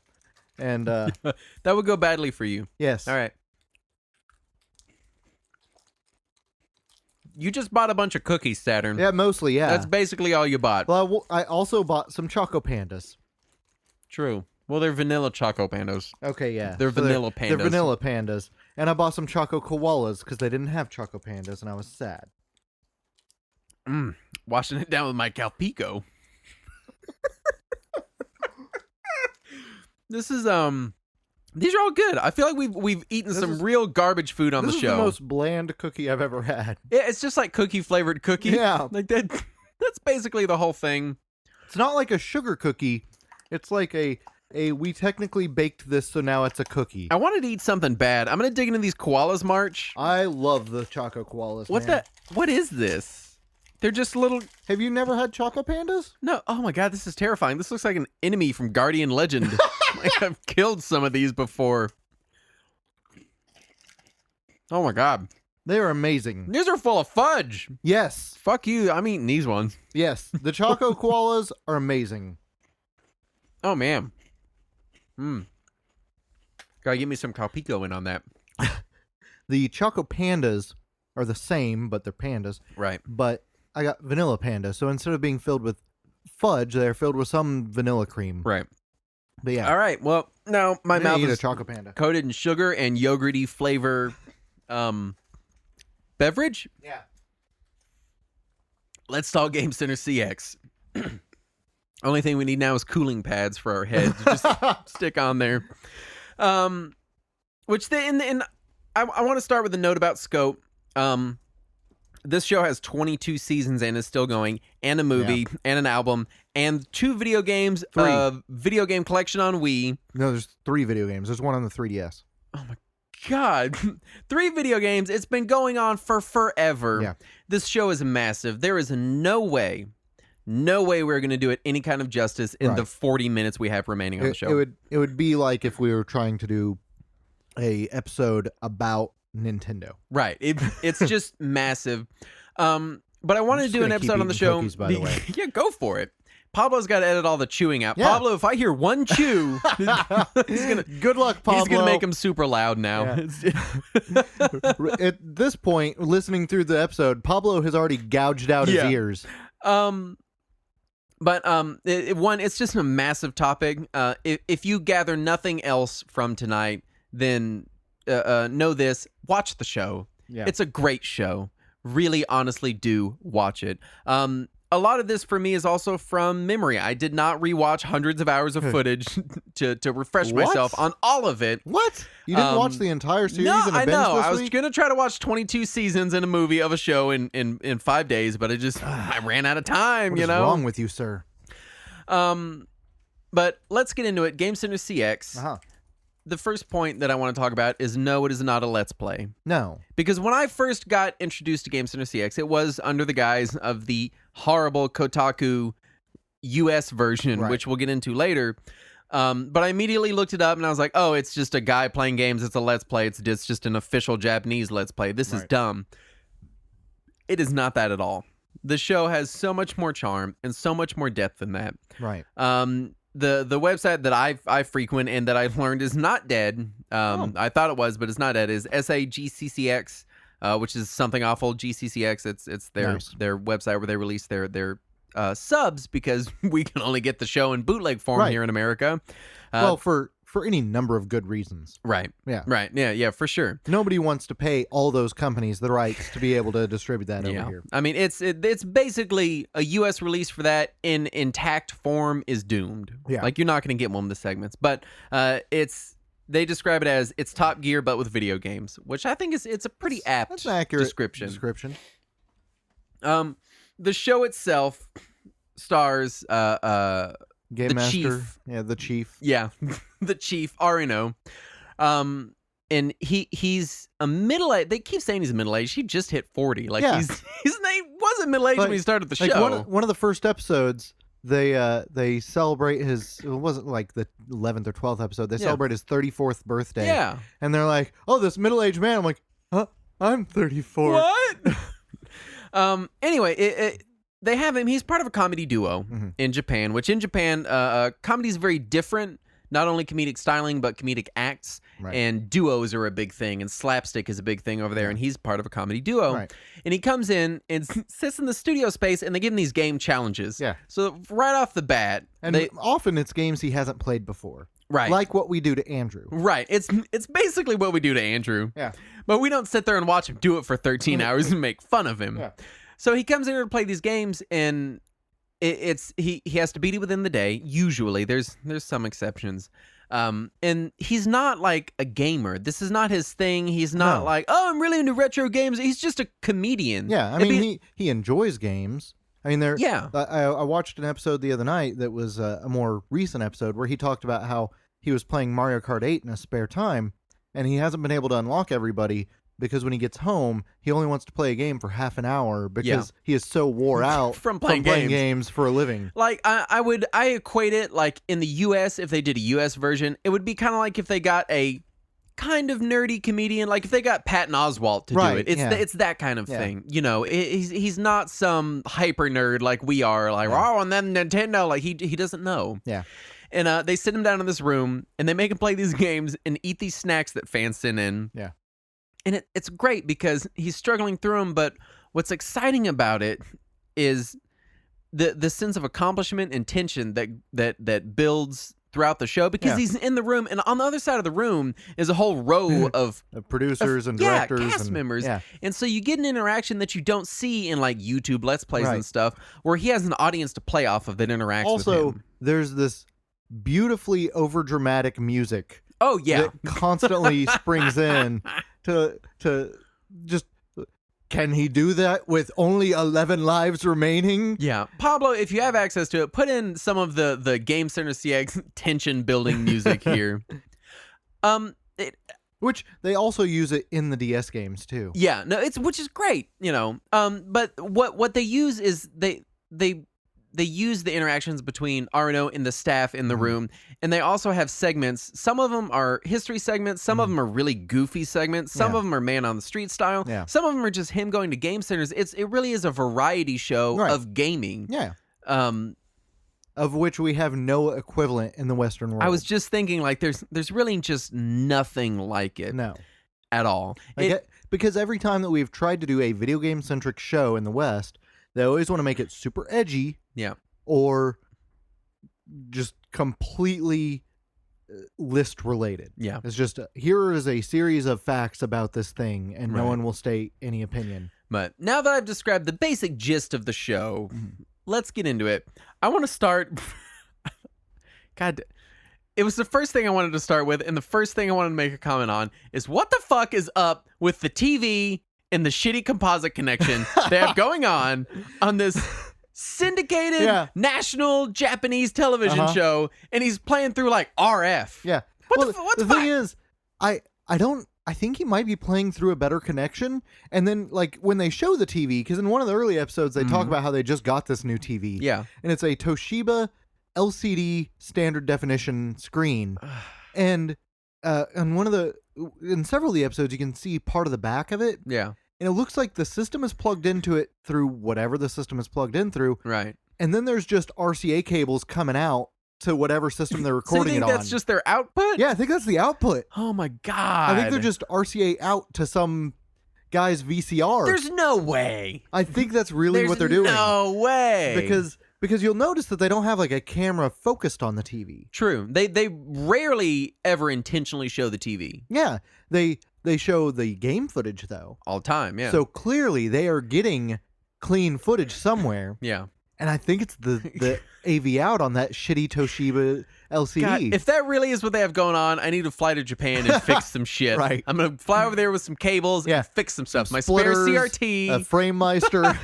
And that would go badly for you. Yes. All right. You just bought a bunch of cookies, Saturn. Yeah, mostly, yeah. That's basically all you bought. Well, I also bought some Choco Pandas. True. Well, they're vanilla Choco Pandas. Okay, yeah. They're vanilla pandas. They're vanilla pandas. And I bought some Choco Koalas because they didn't have Choco Pandas, and I was sad. Washing it down with my Calpico. This is these are all good. I feel like we've eaten some real garbage food on the show. This is the most bland cookie I've ever had. Yeah, it's just like cookie flavored cookie. Yeah. Like that. That's basically the whole thing. It's not like a sugar cookie. It's like a we technically baked this, so now it's a cookie. I wanted to eat something bad. I'm gonna dig into these koalas, March. I love the Choco Koalas. What is this? They're just little. Have you never had Choco Pandas? No. Oh my God, this is terrifying. This looks like an enemy from Guardian Legend. Like I've killed some of these before. Oh my God. They are amazing. These are full of fudge. Yes. Fuck you. I'm eating these ones. Yes. The Choco Koalas are amazing. Oh man. Gotta give me some Calpico in on that. The Choco Pandas are the same, but they're pandas. Right. But I got vanilla panda, so instead of being filled with fudge, they're filled with some vanilla cream. Right. But yeah. All right. Well, now my mouth is a Choco Panda coated in sugar and yogurty flavor beverage. Yeah. Let's talk Game Center CX. Only thing we need now is cooling pads for our heads. Just stick on there. Which I want to start with a note about scope. This show has 22 seasons and is still going, and a movie, and an album, and 2 video games, video game collection on Wii. No, there's 3 video games. There's one on the 3DS. Oh my God. 3 video games. It's been going on for forever. Yeah. This show is massive. There is no way we're going to do it any kind of justice in the 40 minutes we have remaining on the show. It would be like if we were trying to do a episode about Nintendo. Right. It's just massive. But I wanted to do an episode on the show. Cookies, by the way. Yeah, go for it. Pablo's got to edit all the chewing out. Yeah. Pablo, if I hear one chew, he's gonna. Good luck, Pablo. He's gonna make him super loud now. Yeah. At this point, listening through the episode, Pablo has already gouged out his ears. But it's just a massive topic. If you gather nothing else from tonight, then know this: watch the show. Yeah. It's a great show. Really, honestly, do watch it. A lot of this for me is also from memory. I did not rewatch hundreds of hours of footage to refresh myself on all of it. What? You didn't watch the entire series in a binge this I was week? going to try to watch 22 seasons in a movie of a show in 5 days, but I ran out of time, What is wrong with you, sir? But let's get into it. Game Center CX. Uh-huh. The first point that I want to talk about is no, it is not a Let's Play. No. Because when I first got introduced to Game Center CX, it was under the guise of the horrible Kotaku US version, which we'll get into later. But I immediately looked it up and I was like, oh, it's just a guy playing games. It's a Let's Play. It's just an official Japanese Let's Play. This is dumb. It is not that at all. The show has so much more charm and so much more depth than that. Right. The website that I frequent and that I've learned is not dead. I thought it was, but it's not dead. Is SAGCCX, which is something awful. GCCX. It's their website where they release their subs because we can only get the show in bootleg form here in America. Well, for any number of good reasons. Right. Yeah. Right. Yeah, for sure. Nobody wants to pay all those companies the rights to be able to distribute that over here. I mean, it's basically a U.S. release for that in intact form is doomed. Yeah. Like, you're not going to get one of the segments. But they describe it as it's Top Gear, but with video games, which I think it's a pretty apt accurate description. The show itself stars Game the Master, Chief. Yeah, the Chief. Yeah, the Chief, RNO. And he's a middle-aged. They keep saying he's middle-aged. He just hit 40. Like he wasn't middle-aged when he started the show. One of the first episodes, they celebrate his. It wasn't like the 11th or 12th episode. They celebrate his 34th birthday. Yeah, and they're like, "Oh, this middle-aged man." I'm like, "Huh? I'm 34." What? Anyway, they have him. He's part of a comedy duo in Japan, which in Japan, comedy is very different. Not only comedic styling, but comedic acts. Right. And duos are a big thing, and slapstick is a big thing over there, and he's part of a comedy duo. Right. And he comes in and sits in the studio space, and they give him these game challenges. Yeah. So right off the bat... And often it's games he hasn't played before. Right. Like what we do to Andrew. Right. It's basically what we do to Andrew. Yeah. But we don't sit there and watch him do it for 13 hours and make fun of him. Yeah. So he comes in to play these games, and he has to beat it within the day. Usually, there's some exceptions, and he's not like a gamer. This is not his thing. He's not like, oh, I'm really into retro games. He's just a comedian. Yeah, I mean, he enjoys games. I mean, I watched an episode the other night that was a more recent episode where he talked about how he was playing Mario Kart 8 in his spare time, and he hasn't been able to unlock everybody. Because when he gets home, he only wants to play a game for half an hour because he is so wore out from playing games for a living. Like I equate it like in the U.S. if they did a U.S. version, it would be kind of like if they got a kind of nerdy comedian, like if they got Patton Oswalt to do it. It's that kind of thing. You know, he's not some hyper nerd like we are. Like and then Nintendo, like he doesn't know. Yeah. And they sit him down in this room and they make him play these games and eat these snacks that fans send in. Yeah. And it's great because he's struggling through them, but what's exciting about it is the sense of accomplishment and tension that builds throughout the show because he's in the room, and on the other side of the room is a whole row of producers and directors, cast members, and so you get an interaction that you don't see in like YouTube Let's Plays and stuff, where he has an audience to play off of that interacts with him. Also, there's this beautifully overdramatic music. Oh yeah, that constantly springs in. To just Can he do that with only 11 lives remaining? Yeah. Pablo, if you have access to it, put in some of the Game Center CX tension building music here. Which they also use it in the DS games too. Yeah, no, which is great, but what they use is they use the interactions between Arno and the staff in the room, and they also have segments. Some of them are history segments, some of them are really goofy segments, some of them are man on the street style, some of them are just him going to game centers. It really is a variety show of gaming. Yeah. Of which we have no equivalent in the Western world. I was just thinking, like, there's really just nothing like it. No. At all. Because every time that we've tried to do a video game-centric show in the West, they always want to make it super edgy. Yeah. Or just completely list-related. Yeah. It's just, here is a series of facts about this thing, and no one will state any opinion. But now that I've described the basic gist of the show... Let's get into it. I want to start... God, it was the first thing I wanted to start with, and the first thing I wanted to make a comment on is what the fuck is up with the TV and the shitty composite connection they have going on this syndicated national Japanese television show, and he's playing through like RF. Yeah. What the thing is, I think he might be playing through a better connection. And then, like, when they show the TV, because in one of the early episodes, they talk about how they just got this new TV. Yeah. And it's a Toshiba LCD standard definition screen. And in several of the episodes, you can see part of the back of it. Yeah. And it looks like the system is plugged into it through whatever the system is plugged in through. Right. And then there's just RCA cables coming out to whatever system they're recording it on. That's just their output? Yeah, I think that's the output. Oh my God. I think they're just RCA out to some guy's VCR. There's no way. I think that's really what they're doing. No way. Because you'll notice that they don't have like a camera focused on the TV. True. They rarely ever intentionally show the TV. Yeah. They show the game footage though. All the time, yeah. So clearly they are getting clean footage somewhere. Yeah. And I think it's the AV out on that shitty Toshiba LCD. God, if that really is what they have going on, I need to fly to Japan and fix some shit. Right. I'm going to fly over there with some cables and fix some stuff. My spare CRT. A FrameMeister.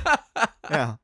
Yeah.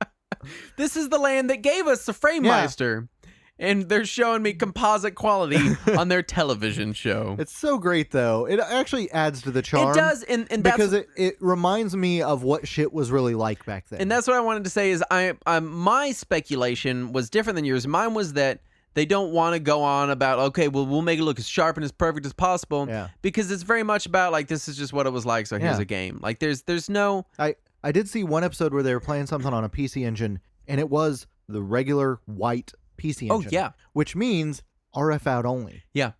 This is the land that gave us the FrameMeister. And they're showing me composite quality on their television show. It's so great, though. It actually adds to the charm. It does, and because it reminds me of what shit was really like back then. And that's what I wanted to say is my speculation was different than yours. Mine was that they don't want to go on about, okay, well, we'll make it look as sharp and as perfect as possible. Yeah. Because it's very much about, like, this is just what it was like, so here's a game. Like, there's no... I did see one episode where they were playing something on a PC engine, and it was the regular white PC engine. Oh, yeah. Which means RF out only. Yeah.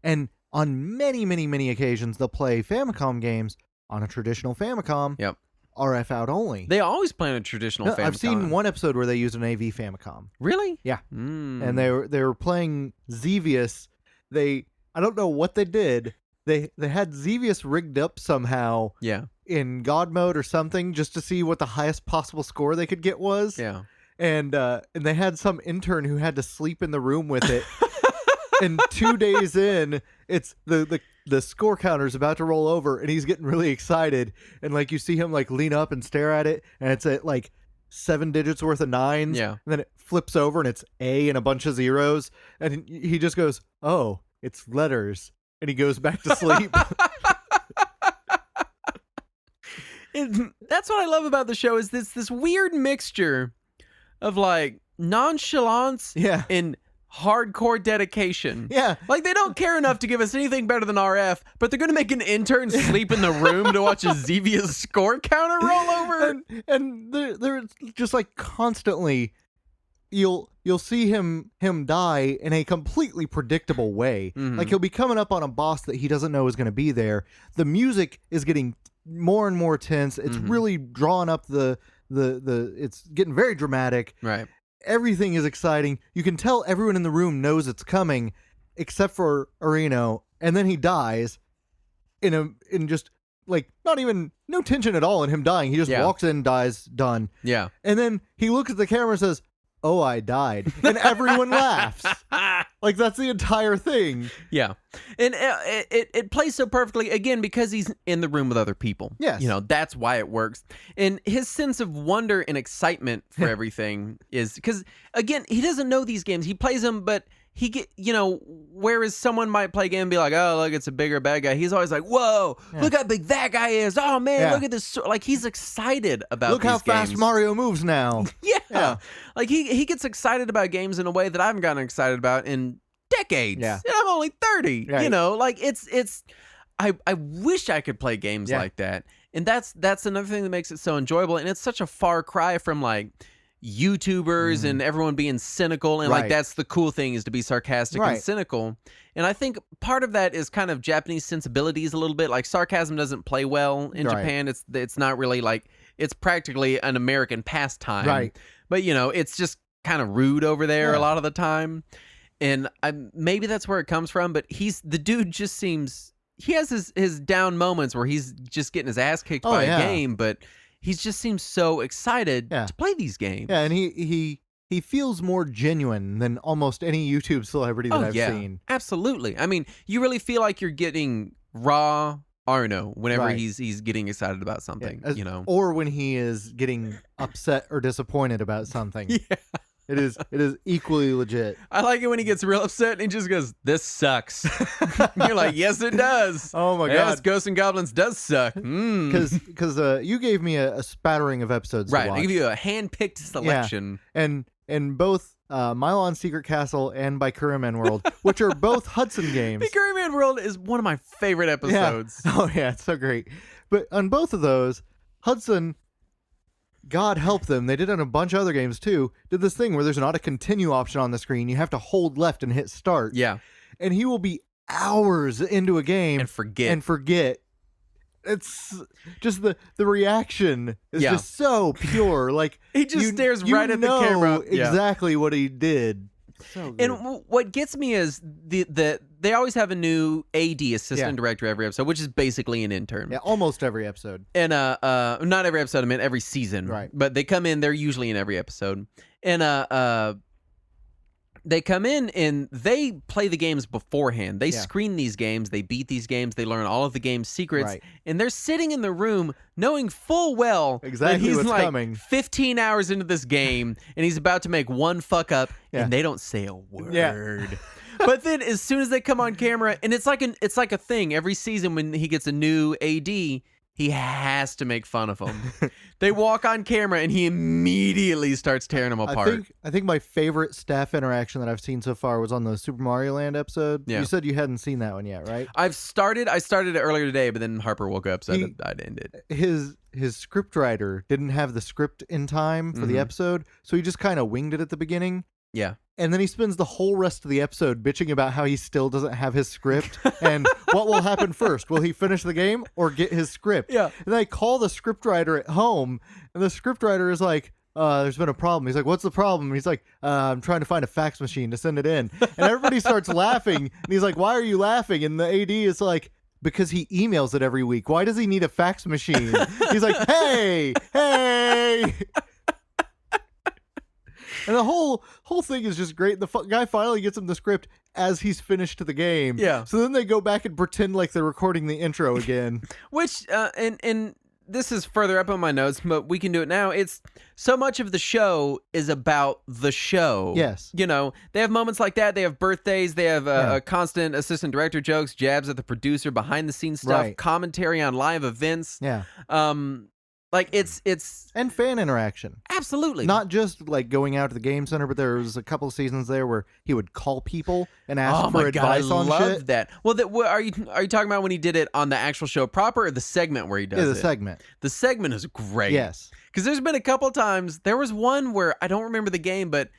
And on many, many, many occasions, they'll play Famicom games on a traditional Famicom. Yep. RF out only. They always play on a traditional Famicom. I've seen one episode where they used an AV Famicom. Really? Yeah. And they were playing Xevious. I don't know what they did. They had Xevious rigged up somehow. Yeah. In God mode or something, just to see what the highest possible score they could get was. Yeah. And they had some intern who had to sleep in the room with it. And 2 days in, it's the score counter's about to roll over, and he's getting really excited. And like you see him like lean up and stare at it, and it's at like 7 digits worth of nines. Yeah. And then it flips over, and it's A and a bunch of zeros, and he just goes, "Oh, it's letters," and he goes back to sleep. That's what I love about the show is this weird mixture of like nonchalance and hardcore dedication. Yeah. Like they don't care enough to give us anything better than RF, but they're going to make an intern sleep in the room to watch a Xevious score counter roll over. And they're just like constantly, you'll see him die in a completely predictable way. Mm-hmm. Like he'll be coming up on a boss that he doesn't know is going to be there. The music is getting more and more tense. It's really drawing up the it's getting very dramatic. Right. Everything is exciting. You can tell everyone in the room knows it's coming, except for Arino, and then he dies in just like not even no tension at all in him dying. He just walks in, dies, done. Yeah. And then he looks at the camera and says, "Oh, I died," and everyone laughs. Like, that's the entire thing. Yeah. And it plays so perfectly, again, because he's in the room with other people. Yes. You know, that's why it works. And his sense of wonder and excitement for everything is, because, again, he doesn't know these games. He plays them, but whereas someone might play a game and be like, oh, look, it's a bigger bad guy. He's always like, whoa, look how big that guy is. Oh, man, look at this. Like, he's excited about look these how games. fast Mario moves now. Yeah. Like, he gets excited about games in a way that I haven't gotten excited about in decades. Yeah. And I'm only 30. Right. You know, like, I wish I could play games like that. And that's another thing that makes it so enjoyable. And it's such a far cry from, like, YouTubers and everyone being cynical, and like that's the cool thing, is to be sarcastic and cynical. And I think part of that is kind of Japanese sensibilities a little bit. Like, sarcasm doesn't play well in Japan. It's not really like, it's practically an American pastime. Right. But it's just kind of rude over there a lot of the time. And maybe that's where it comes from, but the dude just seems, he has his down moments where he's just getting his ass kicked by a game, but he just seems so excited to play these games. Yeah, and he feels more genuine than almost any YouTube celebrity that I've seen. Absolutely. I mean, you really feel like you're getting raw Arno whenever he's getting excited about something, or when he is getting upset or disappointed about something. Yeah. It is equally legit. I like it when he gets real upset and he just goes, "This sucks." You're like, "Yes, it does." Oh my god, yes, Ghosts and Goblins does suck. Because you gave me a spattering of episodes. Right, to watch. I give you a hand-picked selection. Yeah. And both Mylon Secret Castle and Bikura Man World, which are both Hudson games. Bikura Man World is one of my favorite episodes. Yeah. Oh yeah, it's so great. But on both of those, Hudson, God help them, they did on a bunch of other games too, did this thing where there's not a continue option on the screen. You have to hold left and hit start. Yeah. And he will be hours into a game and forget. It's just the reaction is just so pure. Like, he just stares right at the camera. Exactly what he did. So good. And what gets me is they always have a new AD, assistant director, every episode, which is basically an intern. Yeah, almost every episode. And not every episode, I mean every season. Right. But they come in, they're usually in every episode. And they come in and they play the games beforehand. They screen these games, they beat these games, they learn all of the game's secrets, and they're sitting in the room knowing full well that he's what's like coming. 15 hours into this game and he's about to make one fuck up and they don't say a word. Yeah. But then as soon as they come on camera, and it's like a thing every season when he gets a new AD, he has to make fun of them. They walk on camera and he immediately starts tearing them apart. I think my favorite staff interaction that I've seen so far was on the Super Mario Land episode. Yeah. You said you hadn't seen that one yet, right? I started it earlier today, but then Harper woke up, so I'd end it. His scriptwriter didn't have the script in time for the episode, so he just kind of winged it at the beginning. Yeah. And then he spends the whole rest of the episode bitching about how he still doesn't have his script and what will happen first. Will he finish the game or get his script? Yeah. And I call the scriptwriter at home, and the scriptwriter is like, there's been a problem. He's like, what's the problem? And he's like, I'm trying to find a fax machine to send it in. And everybody starts laughing. And he's like, why are you laughing? And the AD is like, because he emails it every week. Why does he need a fax machine? He's like, hey. And the whole thing is just great. The guy finally gets him the script as he's finished the game. Yeah. So then they go back and pretend like they're recording the intro again. Which, and this is further up on my notes, but we can do it now. It's so much of the show is about the show. Yes. They have moments like that. They have birthdays. They have a constant assistant director jokes, jabs at the producer, behind the scenes stuff, commentary on live events. Yeah. Like it's and fan interaction. Absolutely. Not just like going out to the game center, but there was a couple of seasons there where he would call people and ask for advice on shit. I love that. Well, are you talking about when he did it on the actual show proper, or the segment where he does it? Yeah, the segment. The segment is great. Yes. Because there's been a couple times. There was one where I don't remember the game, but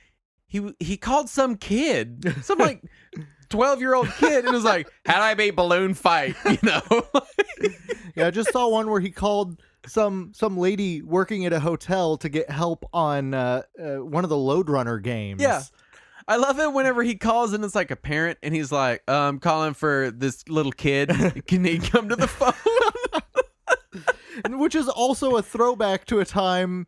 he called some kid, some like 12-year-old kid, and was like, "How do I beat balloon fight?" Yeah, I just saw one where he called some lady working at a hotel to get help on one of the Load Runner games. Yeah. I love it whenever he calls and it's like a parent and he's like, I'm calling for this little kid. Can he come to the phone? Which is also a throwback to a time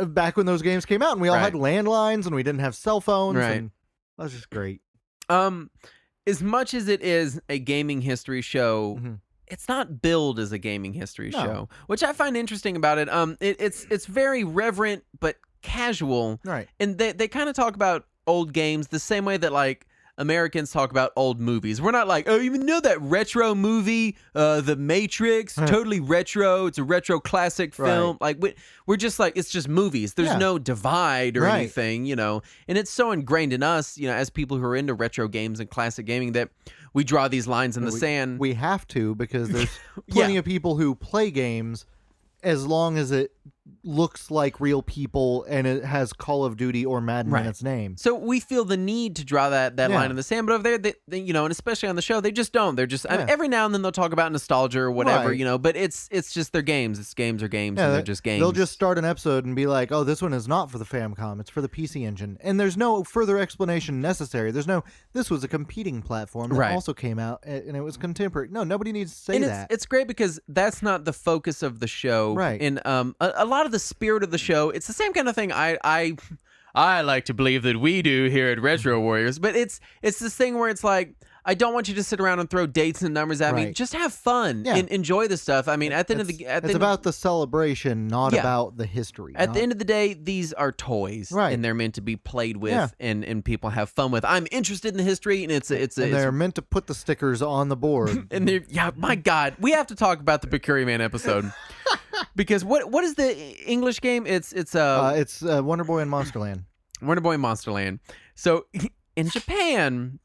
back when those games came out, and we all had landlines, and we didn't have cell phones, and that was just great. As much as it is a gaming history show, it's not billed as a gaming history show, which I find interesting about it. It's very reverent but casual, right? And they kind of talk about old games the same way that like Americans talk about old movies. We're not like, oh, you know that retro movie, The Matrix, totally retro. It's a retro classic film. Like we're just like, it's just movies. There's no divide or anything, you know. And it's so ingrained in us, you know, as people who are into retro games and classic gaming that we draw these lines in the sand. We have to, because there's plenty of people who play games as long as it looks like real people and it has Call of Duty or Madden in its name. So we feel the need to draw that line in the sand, but over there, they, you know, and especially on the show, they just don't. They're just, I mean, every now and then they'll talk about nostalgia or whatever, you know, but it's just their games. It's games are games, and they're just games. They'll just start an episode and be like, oh, this one is not for the Famicom, it's for the PC Engine. And there's no further explanation necessary. This was a competing platform that also came out, and it was contemporary. No, nobody needs to say that. It's great because that's not the focus of the show. Right. And a lot of the spirit of the show, it's the same kind of thing I like to believe that we do here at Retro Warriors, but it's this thing where it's like, I don't want you to sit around and throw dates and numbers at me. Just have fun and enjoy the stuff. I mean, at the end of the it's about the celebration, not about the history. At the end of the day, these are toys, and they're meant to be played with, and people have fun with. I'm interested in the history, and they're meant to put the stickers on the board. And my God, we have to talk about the Picuri Man episode. Because what is the English game? It's Wonder Boy and Monsterland. Wonder Boy and Monsterland. So in Japan,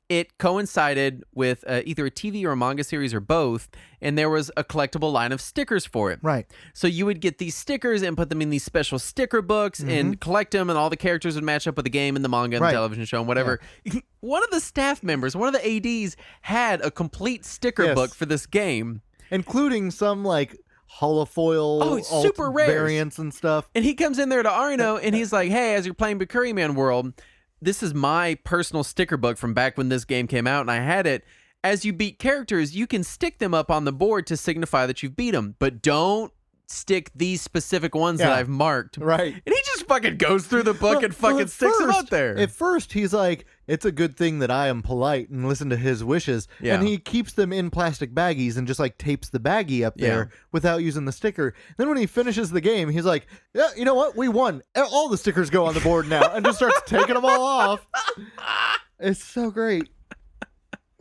it coincided with either a TV or a manga series or both, and there was a collectible line of stickers for it. Right. So you would get these stickers and put them in these special sticker books and collect them, and all the characters would match up with the game and the manga and the television show and whatever. Yeah. One of the staff members, one of the ADs, had a complete sticker book for this game. Including some, like, holofoil super rare variants and stuff. And he comes in there to Arino, and he's like, hey, as you're playing Picuri Man World, this is my personal sticker book from back when this game came out, and I had it. As you beat characters, you can stick them up on the board to signify that you've beat them, but don't stick these specific ones that I've marked. Right. And he just fucking goes through the book and fucking sticks them up there. At first, he's like, it's a good thing that I am polite and listen to his wishes. Yeah. And he keeps them in plastic baggies and just like tapes the baggie up there without using the sticker. Then when he finishes the game, he's like, yeah, you know what? We won. All the stickers go on the board now. And just starts taking them all off. It's so great.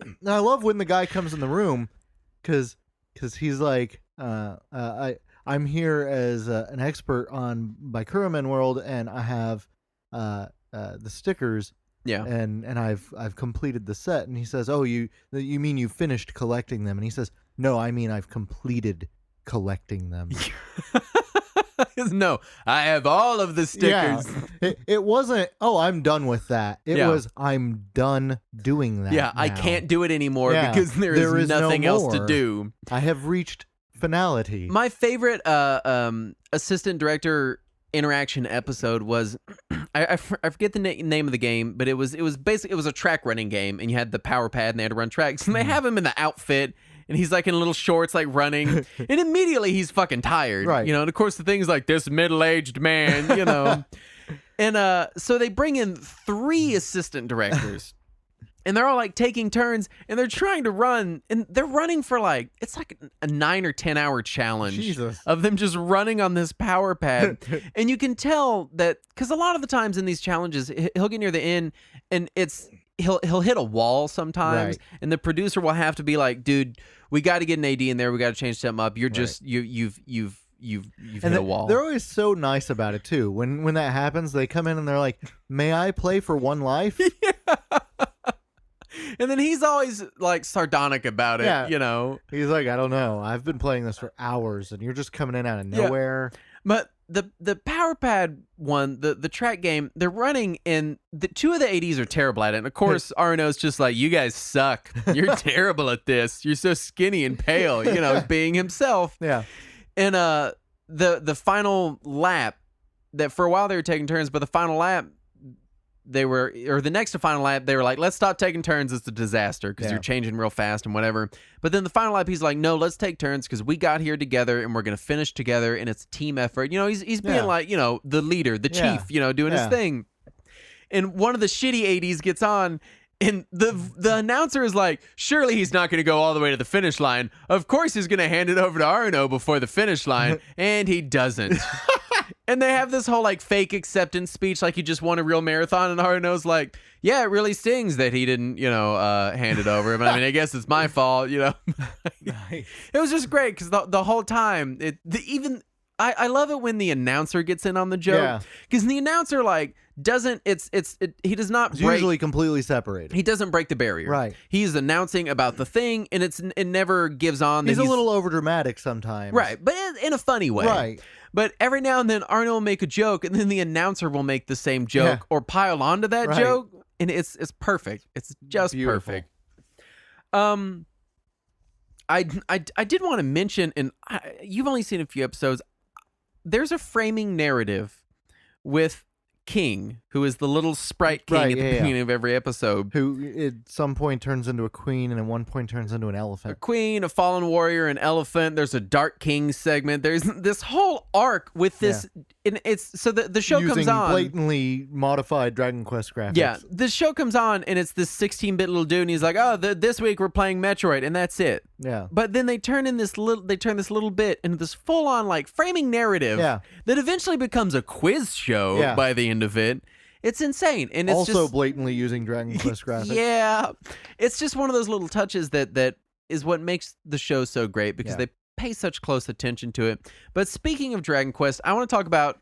And I love when the guy comes in the room because he's like, I'm here as an expert on Picuri Man World, and I have the stickers. Yeah. And I've completed the set. And he says, "Oh, you mean you finished collecting them?" And he says, "No, I mean I've completed collecting them." No, I have all of the stickers. Yeah. It wasn't, "Oh, I'm done with that." It was, "I'm done doing that." Yeah, now. I can't do it anymore because there is nothing else to do. I have reached finality. My favorite assistant director interaction episode was I forget the name of the game, but it was basically, it was a track running game, and you had the power pad and they had to run tracks, and they have him in the outfit, and he's like in little shorts, like running, and immediately he's fucking tired, right? You know, and of course the thing's like, this middle-aged man, you know. And so they bring in 3 assistant directors. And they're all like taking turns, and they're trying to run, and they're running for like, it's like a 9 or 10 hour challenge of them just running on this power pad. And you can tell that, because a lot of the times in these challenges, he'll get near the end, and he'll hit a wall sometimes, and the producer will have to be like, dude, we got to get an AD in there, we got to change something up. You're just you've hit a wall. They're always so nice about it too. When that happens, they come in and they're like, "May I play for one life?" Yeah. And then he's always like sardonic about it, you know. He's like, "I don't know. I've been playing this for hours, and you're just coming in out of nowhere." But the power pad one, the track game, they're running, and the 2 of the ADs are terrible at it. And of course, Arno's just like, "You guys suck. You're terrible at this. You're so skinny and pale," you know, being himself. Yeah. And the final lap, that for a while they were taking turns, but the final lap, the next to final lap, they were like, let's stop taking turns. It's a disaster because you're changing real fast and whatever. But then the final lap, he's like, no, let's take turns because we got here together and we're going to finish together and it's a team effort. He's being like, the leader, the chief, doing his thing. And one of the shitty 80s gets on, and the announcer is like, surely he's not going to go all the way to the finish line. Of course he's going to hand it over to Arno before the finish line, and he doesn't. And they have this whole like fake acceptance speech like he just won a real marathon, and Arno's like, yeah, it really stings that he didn't, hand it over. But I mean, I guess it's my fault, Nice. It was just great because the whole time, I love it when the announcer gets in on the joke because the announcer like doesn't he does not break, usually completely separated. He doesn't break the barrier. Right. He's announcing about the thing and it never gives on. He's a little overdramatic sometimes. Right. But in a funny way. Right. But every now and then Arno will make a joke and then the announcer will make the same joke or pile onto that joke. And it's perfect. It's just beautiful. Perfect. I did want to mention, and you've only seen a few episodes, there's a framing narrative with King, who is the little sprite king at the beginning of every episode. Who at some point turns into a queen and at one point turns into an elephant. A queen, a fallen warrior, an elephant. There's a Dark King segment. There's this whole arc with this. And it's so the show using comes on. Blatantly modified Dragon Quest graphics. Yeah, the show comes on and it's this 16-bit little dude and he's like, oh, this week we're playing Metroid and that's it. Yeah. But then they turn this little bit into this full-on like framing narrative that eventually becomes a quiz show by the end of it. It's insane. And it's also just blatantly using Dragon Quest graphics. Yeah. It's just one of those little touches that is what makes the show so great because they pay such close attention to it. But speaking of Dragon Quest, I want to talk about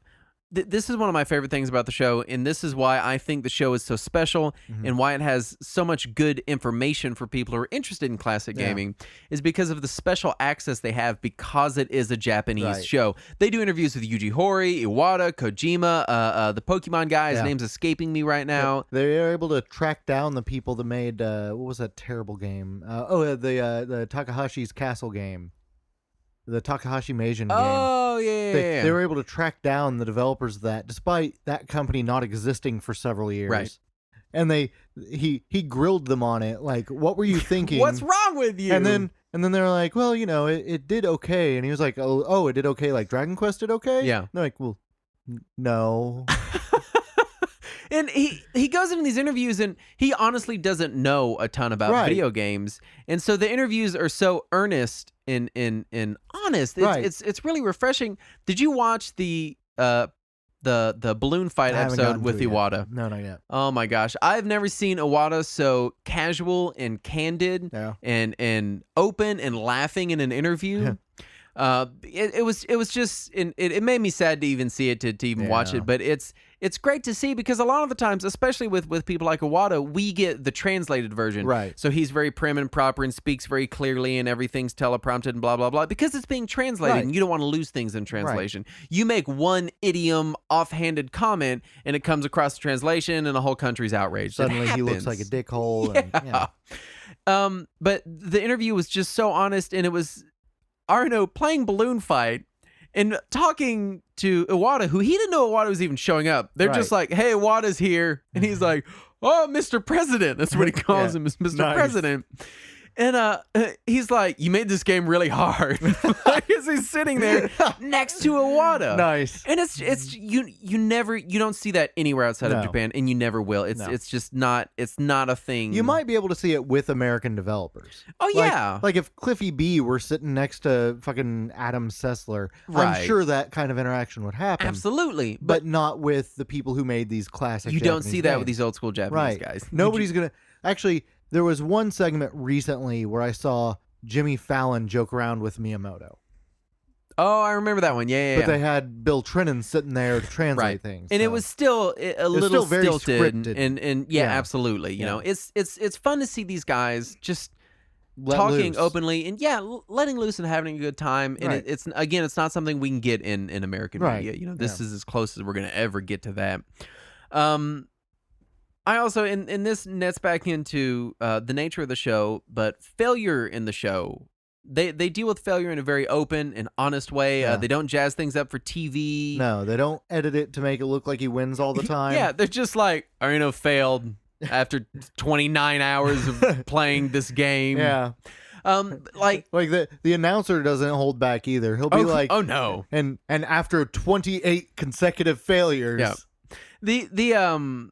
this is one of my favorite things about the show, and this is why I think the show is so special and why it has so much good information for people who are interested in classic gaming is because of the special access they have because it is a Japanese show. They do interviews with Yuji Horii, Iwata, Kojima, the Pokemon guy. His name's escaping me right now. They're able to track down the people that made, what was that terrible game? The Takahashi's Castle game. The Takahashi Meijin game. Oh, yeah. They were able to track down the developers of that, despite that company not existing for several years. Right. And he grilled them on it. Like, what were you thinking? What's wrong with you? And then they were like, well, it did okay. And he was like, oh, it did okay. Like Dragon Quest did okay? Yeah. And they're like, well, no. And he goes into these interviews and he honestly doesn't know a ton about video games. And so the interviews are so earnest and honest. It's really refreshing. Did you watch the balloon fight episode with Iwata? No, not yet. Oh my gosh. I've never seen Iwata so casual and candid and open and laughing in an interview. It was just it made me sad to even see it to even watch it, but it's great to see because a lot of the times, especially with people like Iwata, we get the translated version. Right. So he's very prim and proper and speaks very clearly and everything's teleprompted and blah, blah, blah, because it's being translated and you don't want to lose things in translation. You make one idiom offhanded comment and it comes across the translation and the whole country's outraged. Suddenly he looks like a dickhole. But the interview was just so honest, and it was Arno playing balloon fight and talking to Iwata, who he didn't know Iwata was even showing up. They're just like, hey, Iwata's here. And he's like, oh, Mr. President. That's what he calls him, is Mr. President. And he's like, you made this game really hard. Because he's sitting there next to Iwata. Nice. And it's you don't see that anywhere outside of Japan, and you never will. It's just not a thing. You might be able to see it with American developers. Oh yeah. Like if Cliffy B were sitting next to fucking Adam Sessler, I'm sure that kind of interaction would happen. Absolutely. But not with the people who made these classic You Japanese don't see that games. with these old school Japanese guys. Nobody's gonna actually. There was one segment recently where I saw Jimmy Fallon joke around with Miyamoto. Oh, I remember that one. Yeah. But they had Bill Trinan sitting there to translate things. And it was still a little very stilted. scripted. And absolutely. You know, it's fun to see these guys just talking openly and letting loose and having a good time. And it's not something we can get in American media. You know, this is as close as we're going to ever get to that. I also, and this nets back into the nature of the show, but failure in the show they deal with failure in a very open and honest way. Yeah. They don't jazz things up for TV. No, they don't edit it to make it look like he wins all the time. Yeah, they're just like, Arino failed after 29 hours of playing this game. Yeah. Like the announcer doesn't hold back either. He'll be like, oh no. And after 28 consecutive failures. Yeah. The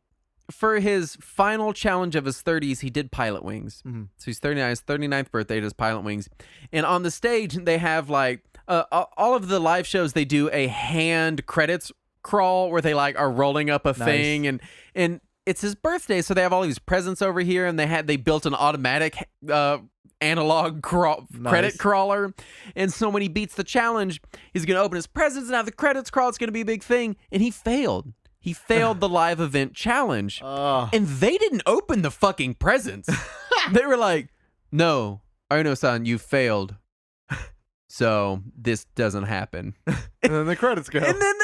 for his final challenge of his 30s, he did Pilot Wings. Mm-hmm. So he's 39, his 39th birthday does Pilot Wings. And on the stage, they have like all of the live shows, they do a hand credits crawl where they like are rolling up a thing and it's his birthday, so they have all these presents over here, and they built an automatic analog credit crawler. And so when he beats the challenge, he's going to open his presents and have the credits crawl. It's going to be a big thing. And he failed. He failed the live event challenge. And they didn't open the fucking presents. They were like, no, Arno-san, you failed. So this doesn't happen. And then the credits go. And then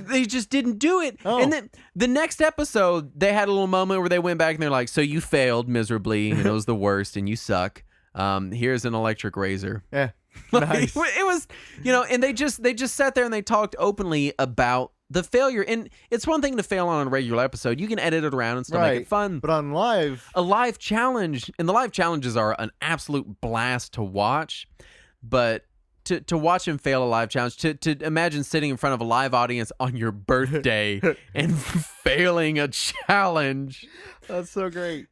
they just didn't do it. And then the next episode, they had a little moment where they went back and they're like, so you failed miserably and it was the worst and you suck. Here's an electric razor. Yeah. Like, Nice. It was, and they just sat there and they talked openly about the failure. And it's one thing to fail on a regular episode. You can edit it around and still make it fun. But on live, a live challenge, and the live challenges are an absolute blast to watch. But to watch him fail a live challenge, to imagine sitting in front of a live audience on your birthday and failing a challenge. That's so great.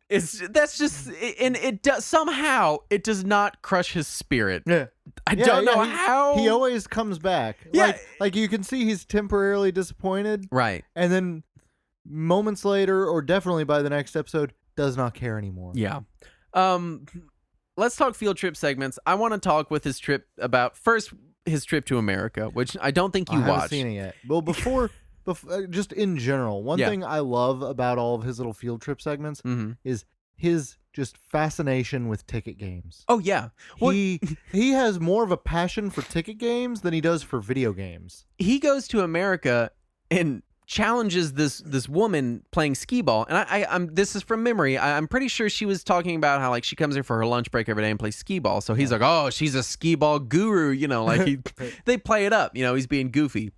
Somehow it does not crush his spirit. Yeah. I don't know how. He always comes back. Yeah. Like you can see he's temporarily disappointed. Right. And then moments later, or definitely by the next episode, does not care anymore. Yeah. Let's talk field trip segments. I want to talk with his trip about first his trip to America, which I don't think you watched. I haven't seen it yet. Well, before just in general, one thing I love about all of his little field trip segments is his just fascination with ticket games. Oh yeah, well, he has more of a passion for ticket games than he does for video games. He goes to America and challenges this woman playing skee ball, and I'm this is from memory. I'm pretty sure she was talking about how like she comes here for her lunch break every day and plays skee ball. So he's like, oh, she's a skee ball guru, like they play it up, he's being goofy,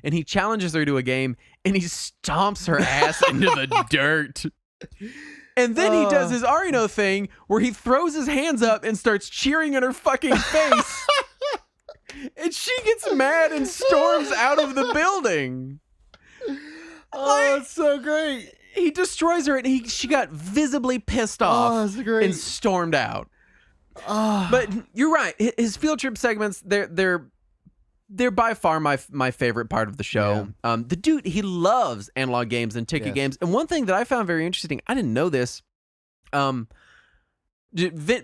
and he challenges her to a game, and he stomps her ass into the dirt. And then he does his Arino thing where he throws his hands up and starts cheering in her fucking face, and she gets mad and storms out of the building. Oh, that's so great. He destroys her, and she got visibly pissed off and stormed out. But you're right. His field trip segments, they're by far my favorite part of the show. Yeah. The dude, he loves analog games and ticket games. And one thing that I found very interesting, I didn't know this.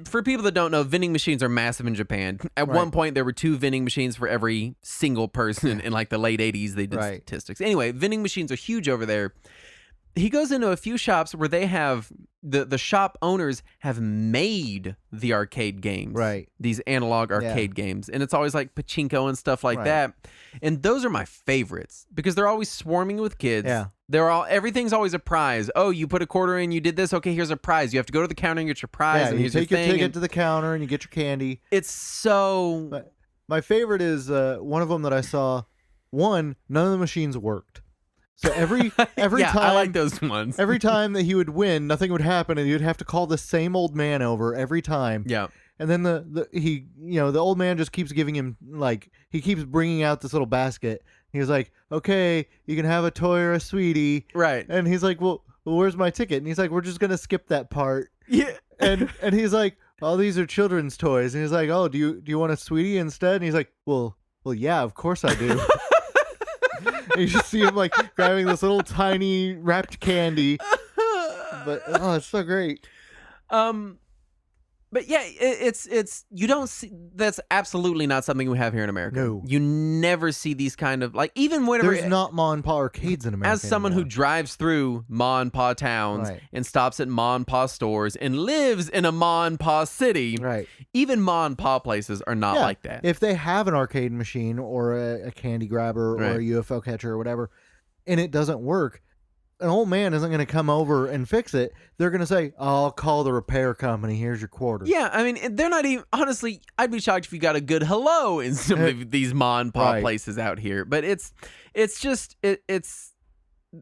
For people that don't know, vending machines are massive in Japan. At one point, there were 2 vending machines for every single person in like the late 80s. They did statistics. Anyway, vending machines are huge over there. He goes into a few shops where they have the shop owners have made the arcade games, these analog arcade games, and it's always like pachinko and stuff like that. And those are my favorites because they're always swarming with kids. Yeah. Everything's always a prize. Oh, you put a quarter in, you did this. Okay, here's a prize. You have to go to the counter and get your prize. Yeah, and you here's take your your thing. ticket to the counter and you get your candy. It's so. My favorite is one of them that I saw. One, none of the machines worked. So every yeah, time, I like those ones. Every time that he would win, nothing would happen, and you'd have to call the same old man over every time. Yeah. And then the old man just keeps giving him he keeps bringing out this little basket. He was like, "Okay, you can have a toy or a sweetie." Right. And he's like, "Well, where's my ticket?" And he's like, "We're just gonna skip that part." Yeah. And he's like, "Oh, these are children's toys." And he's like, "Oh, do you want a sweetie instead?" And he's like, "Well, yeah, of course I do." And you just see him like grabbing this little tiny wrapped candy. But it's so great. But yeah, it's you don't see, that's absolutely not something we have here in America. No. You never see these kind of even whenever there's not ma and pa arcades in America. As someone who drives through ma and pa towns and stops at ma and pa stores and lives in a ma and pa city, even ma and pa places are not like that. If they have an arcade machine or a candy grabber or a UFO catcher or whatever, and it doesn't work, an old man isn't going to come over and fix it. They're going to say, "Oh, I'll call the repair company. Here's your quarter." Yeah, I mean, they're not even, honestly, I'd be shocked if you got a good hello in some of these ma and pa places out here. But it's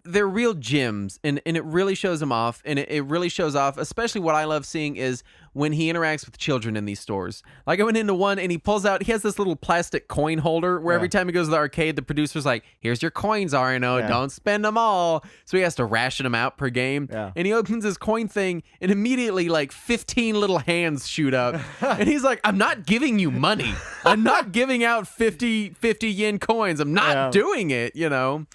they're real gems, and it really shows them off, and it really shows off, especially what I love seeing is when he interacts with children in these stores. Like, I went into one, and he has this little plastic coin holder where every time he goes to the arcade, the producer's like, "Here's your coins, Arno, don't spend them all." So he has to ration them out per game, and he opens his coin thing, and immediately, like, 15 little hands shoot up, and he's like, "I'm not giving you money. I'm not giving out 50 yen coins. I'm not doing it, you know?"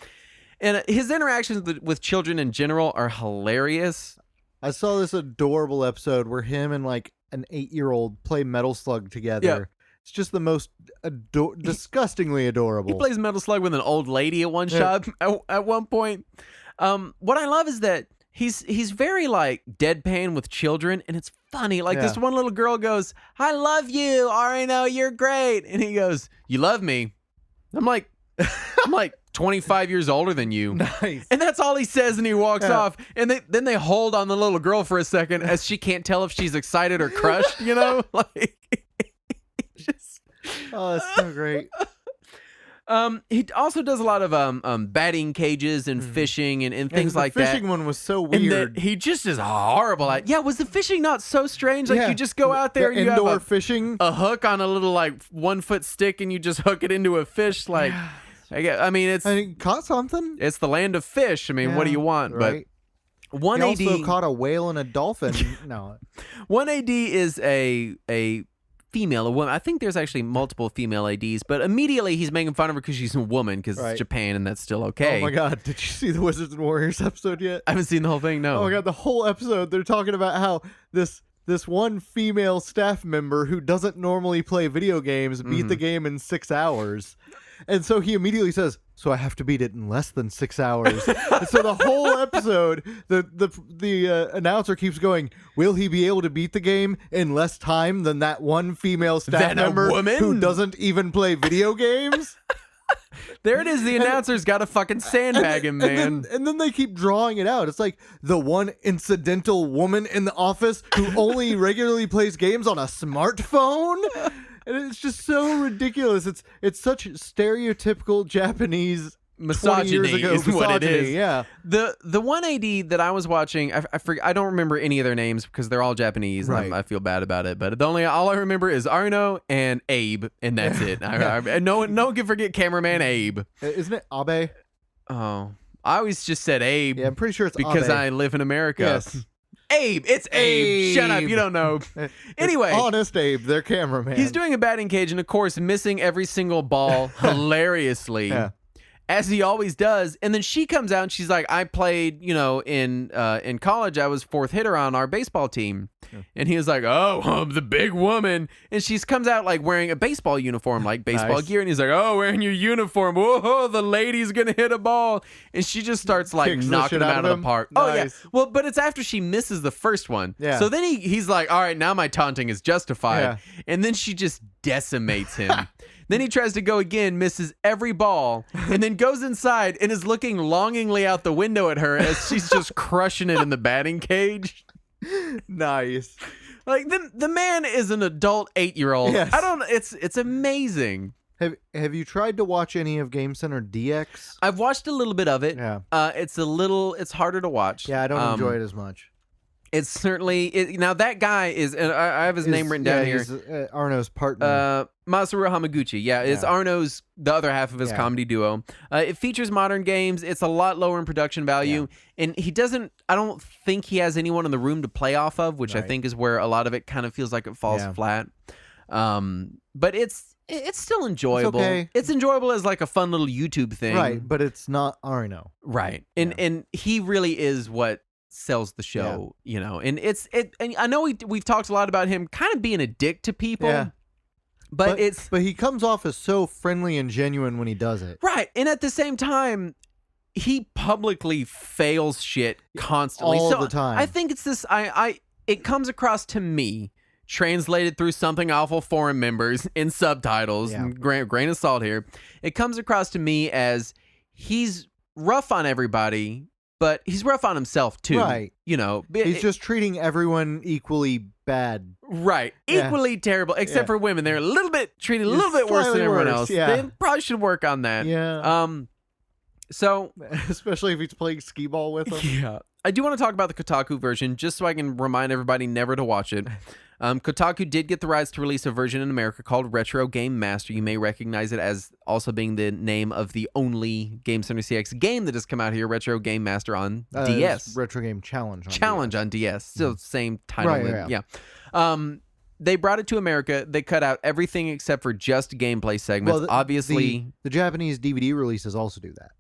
And his interactions with children in general are hilarious. I saw this adorable episode where him and like an 8-year-old play Metal Slug together. Yeah. It's just the most disgustingly adorable. He plays Metal Slug with an old lady at one shot at one point. What I love is that he's very like deadpan with children, and it's funny. Like this one little girl goes, "I love you, Arno, you're great," and he goes, "You love me?" I'm like 25 years older than you. Nice. And that's all he says, and he walks off. And then they hold on the little girl for a second as she can't tell if she's excited or crushed, you know? Like, just... Oh, that's so great. He also does a lot of batting cages and fishing and things like that. The fishing one was so weird. And he just is horrible at. Yeah, was the fishing not so strange? Like you just go out there, and you indoor have fishing, a hook on a little like 1-foot stick, and you just hook it into a fish. Like, I mean, caught something. It's the land of fish. I mean, what do you want? Right. But one he AD also caught a whale and a dolphin. No, one AD is a female, a woman. I think there's actually multiple female ADs, but immediately he's making fun of her because she's a woman, because it's Japan and that's still okay. Oh my god, did you see the Wizards and Warriors episode yet? I haven't seen the whole thing, no. Oh my god, the whole episode, they're talking about how this one female staff member who doesn't normally play video games beat the game in 6 hours. And so he immediately says, "So I have to beat it in less than 6 hours." And so the whole episode, the announcer keeps going, "Will he be able to beat the game in less time than that one female staff member who doesn't even play video games?" There it is. The announcer's got a fucking sandbag him, man. And then they keep drawing it out. It's like the one incidental woman in the office who only regularly plays games on a smartphone. And it's just so ridiculous. It's such stereotypical Japanese misogyny 20 years ago is what it is. Yeah. The one AD that I was watching, I don't remember any of their names because they're all Japanese. And I feel bad about it. But all I remember is Arno and Abe, and that's it. No one can forget cameraman Abe. Isn't it Abe? Oh, I always just said Abe. Yeah, I'm pretty sure it's because Abe. I live in America. Yes. Abe, it's Abe. Shut up, you don't know. Anyway, it's honest Abe, their cameraman. He's doing a batting cage, and of course, missing every single ball hilariously, as he always does. And then she comes out, and she's like, "I played, in college. I was fourth hitter on our baseball team." And he was like, "Oh, I'm the big woman." And she comes out like wearing a baseball uniform, like baseball gear. And he's like, "Oh, wearing your uniform. Whoa, the lady's going to hit a ball." And she just starts like knocking him out of the park. Nice. Oh, yeah. Well, but it's after she misses the first one. Yeah. So then he's like, "All right, now my taunting is justified." Yeah. And then she just decimates him. Then he tries to go again, misses every ball, and then goes inside and is looking longingly out the window at her as she's just crushing it in the batting cage. Nice. Like the man is an adult 8-year-old. Yes. It's amazing. Have you tried to watch any of Game Center DX? I've watched a little bit of it. Yeah. It's harder to watch. Yeah, I don't enjoy it as much. It's certainly now that guy is. I have his name written down here. He's Arno's partner. Masaru Hamaguchi. Yeah, it's Arno's the other half of his comedy duo. It features modern games. It's a lot lower in production value, and he doesn't. I don't think he has anyone in the room to play off of, which I think is where a lot of it kind of feels like it falls flat. But it's still enjoyable. It's okay. It's enjoyable as like a fun little YouTube thing, right? But it's not Arno, right? And he really is what sells the show, and and I know we've talked a lot about him kind of being a dick to people, but he comes off as so friendly and genuine when he does it, right? And at the same time, he publicly fails shit constantly, all the time. I think it's this. It comes across to me, translated through Something Awful forum members in subtitles. And grain of salt here. It comes across to me as he's rough on everybody, but he's rough on himself too. Right. He's just treating everyone equally bad. Right. Equally terrible, except for women. They're treated a little bit worse than everyone else. Yeah. They probably should work on that. Yeah. So especially if he's playing skee ball with them. Yeah. I do want to talk about the Kotaku version just so I can remind everybody never to watch it. Kotaku did get the rights to release a version in America called Retro Game Master. You may recognize it as also being the name of the only Game Center CX game that has come out here, Retro Game Master on DS. Retro Game Challenge on DS. Still same title. Right, yeah. They brought it to America. They cut out everything except for just gameplay segments. Well, obviously, the Japanese DVD releases also do that.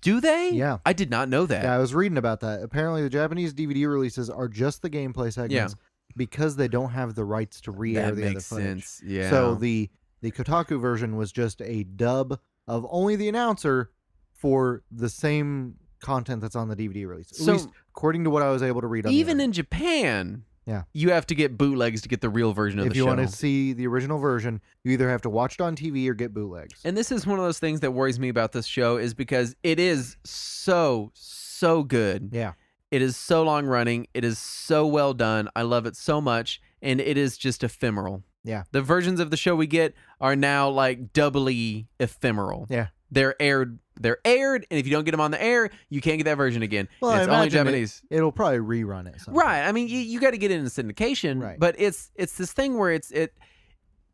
Do they? Yeah. I did not know that. Yeah, I was reading about that. Apparently, the Japanese DVD releases are just the gameplay segments because they don't have the rights to re-air the other footage. That makes sense. Yeah. So the Kotaku version was just a dub of only the announcer for the same content that's on the DVD release. At least according to what I was able to read on even in Japan, you have to get bootlegs to get the real version of the show. If you want to see the original version, you either have to watch it on TV or get bootlegs. And this is one of those things that worries me about this show is because it is so good. Yeah. It is so long running. It is so well done. I love it so much. And it is just ephemeral. Yeah. The versions of the show we get are now like doubly ephemeral. Yeah. They're aired, and if you don't get them on the air, you can't get that version again. Well, it's only Japanese. It'll probably rerun it. Right. I mean, you got to get it in syndication. Right. But it's this thing where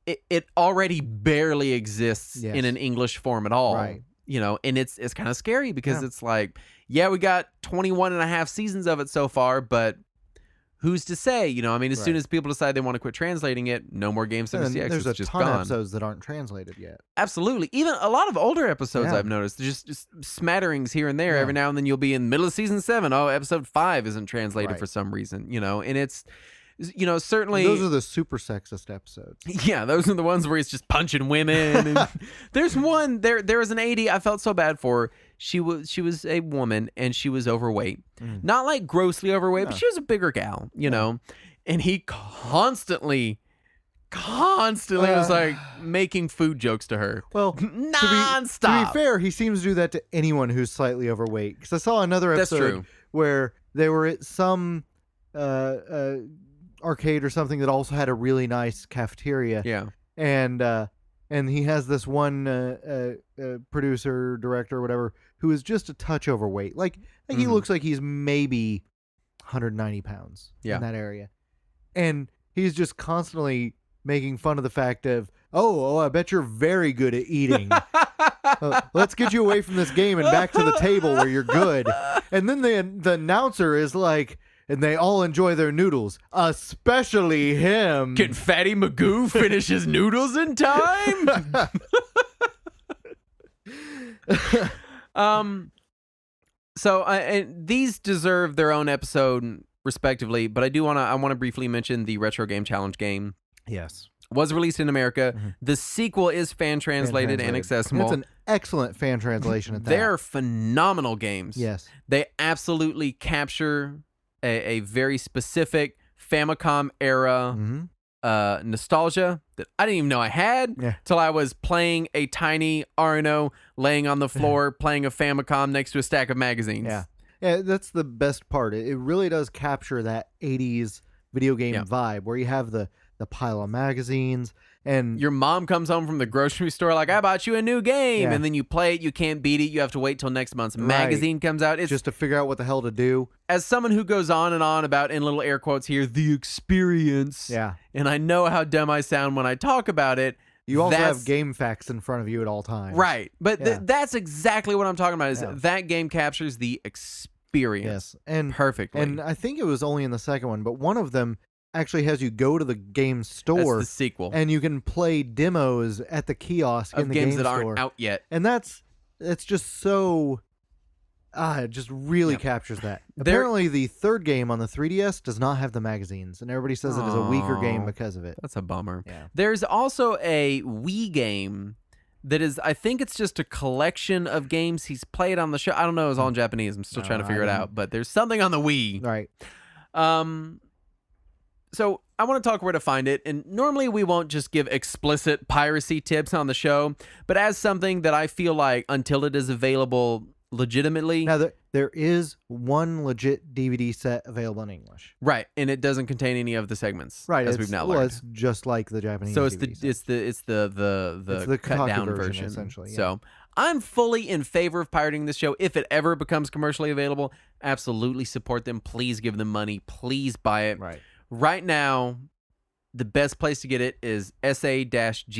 it already barely exists in an English form at all. Right. And it's kind of scary because it's like, we got 21 and a half seasons of it so far, but who's to say? I mean, as soon as people decide they want to quit translating it, no more Game Center CX. There's a just ton gone. of episodes that aren't translated yet. Absolutely. Even a lot of older episodes I've noticed. Just smatterings here and there. Every now and then you'll be in the middle of season 7. Oh, episode 5 isn't translated for some reason, and it's, certainly... Those are the super sexist episodes. Yeah, those are the ones where he's just punching women. And there's one, there was an 80 I felt so bad for. She was a woman and she was overweight. Not like grossly overweight, but she was a bigger gal, know. And he constantly was like making food jokes to her. Well, nonstop. To be fair, he seems to do that to anyone who's slightly overweight. Because I saw another episode where they were at some arcade or something that also had a really nice cafeteria. Yeah. And he has this one producer, director, whatever, who is just a touch overweight. Like he looks like he's maybe 190 pounds in that area. And he's just constantly making fun of the fact of, oh, I bet you're very good at eating. Let's get you away from this game and back to the table where you're good. And then the announcer is like, and they all enjoy their noodles, especially him. Can Fatty Magoo finish his noodles in time? And these deserve their own episode respectively, but I want to briefly mention the Retro Game Challenge game. Yes. Was released in America. The sequel is fan translated and accessible. It's an excellent fan translation at that. They're phenomenal games. Yes. They absolutely capture a very specific Famicom era nostalgia that I didn't even know I had till I was playing a tiny RNO laying on the floor playing a Famicom next to a stack of magazines. Yeah, that's the best part. It really does capture that 80s video game vibe where you have the pile of magazines and your mom comes home from the grocery store like, I bought you a new game, and then you play it, you can't beat it, you have to wait till next month's magazine comes out. It's just to figure out what the hell to do. As someone who goes on and on about, in little air quotes here, the experience, and I know how dumb I sound when I talk about it. You also have game facts in front of you at all times. Right, but that's exactly what I'm talking about, is that game captures the experience perfectly. And I think it was only in the second one, but one of them actually has you go to the game store. That's the sequel. And you can play demos at the kiosk in the game store. Of games that aren't out yet. And it's just so... it just really captures that. Apparently, the third game on the 3DS does not have the magazines, and everybody says it is a weaker game because of it. That's a bummer. Yeah. There's also a Wii game that is, I think it's just a collection of games he's played on the show. I don't know. It's all in Japanese. I'm still trying to figure it out. But there's something on the Wii. Right. So I want to talk where to find it, and normally we won't just give explicit piracy tips on the show, but as something that I feel like until it is available legitimately. Now, there is one legit DVD set available in English. Right, and it doesn't contain any of the segments, right, as we've now learned. Well, it's just like the Japanese So it's DVD the cut down version, essentially. Yeah. So I'm fully in favor of pirating this show. If it ever becomes commercially available, absolutely support them. Please give them money. Please buy it. Right now, the best place to get it is sa-gccx.com.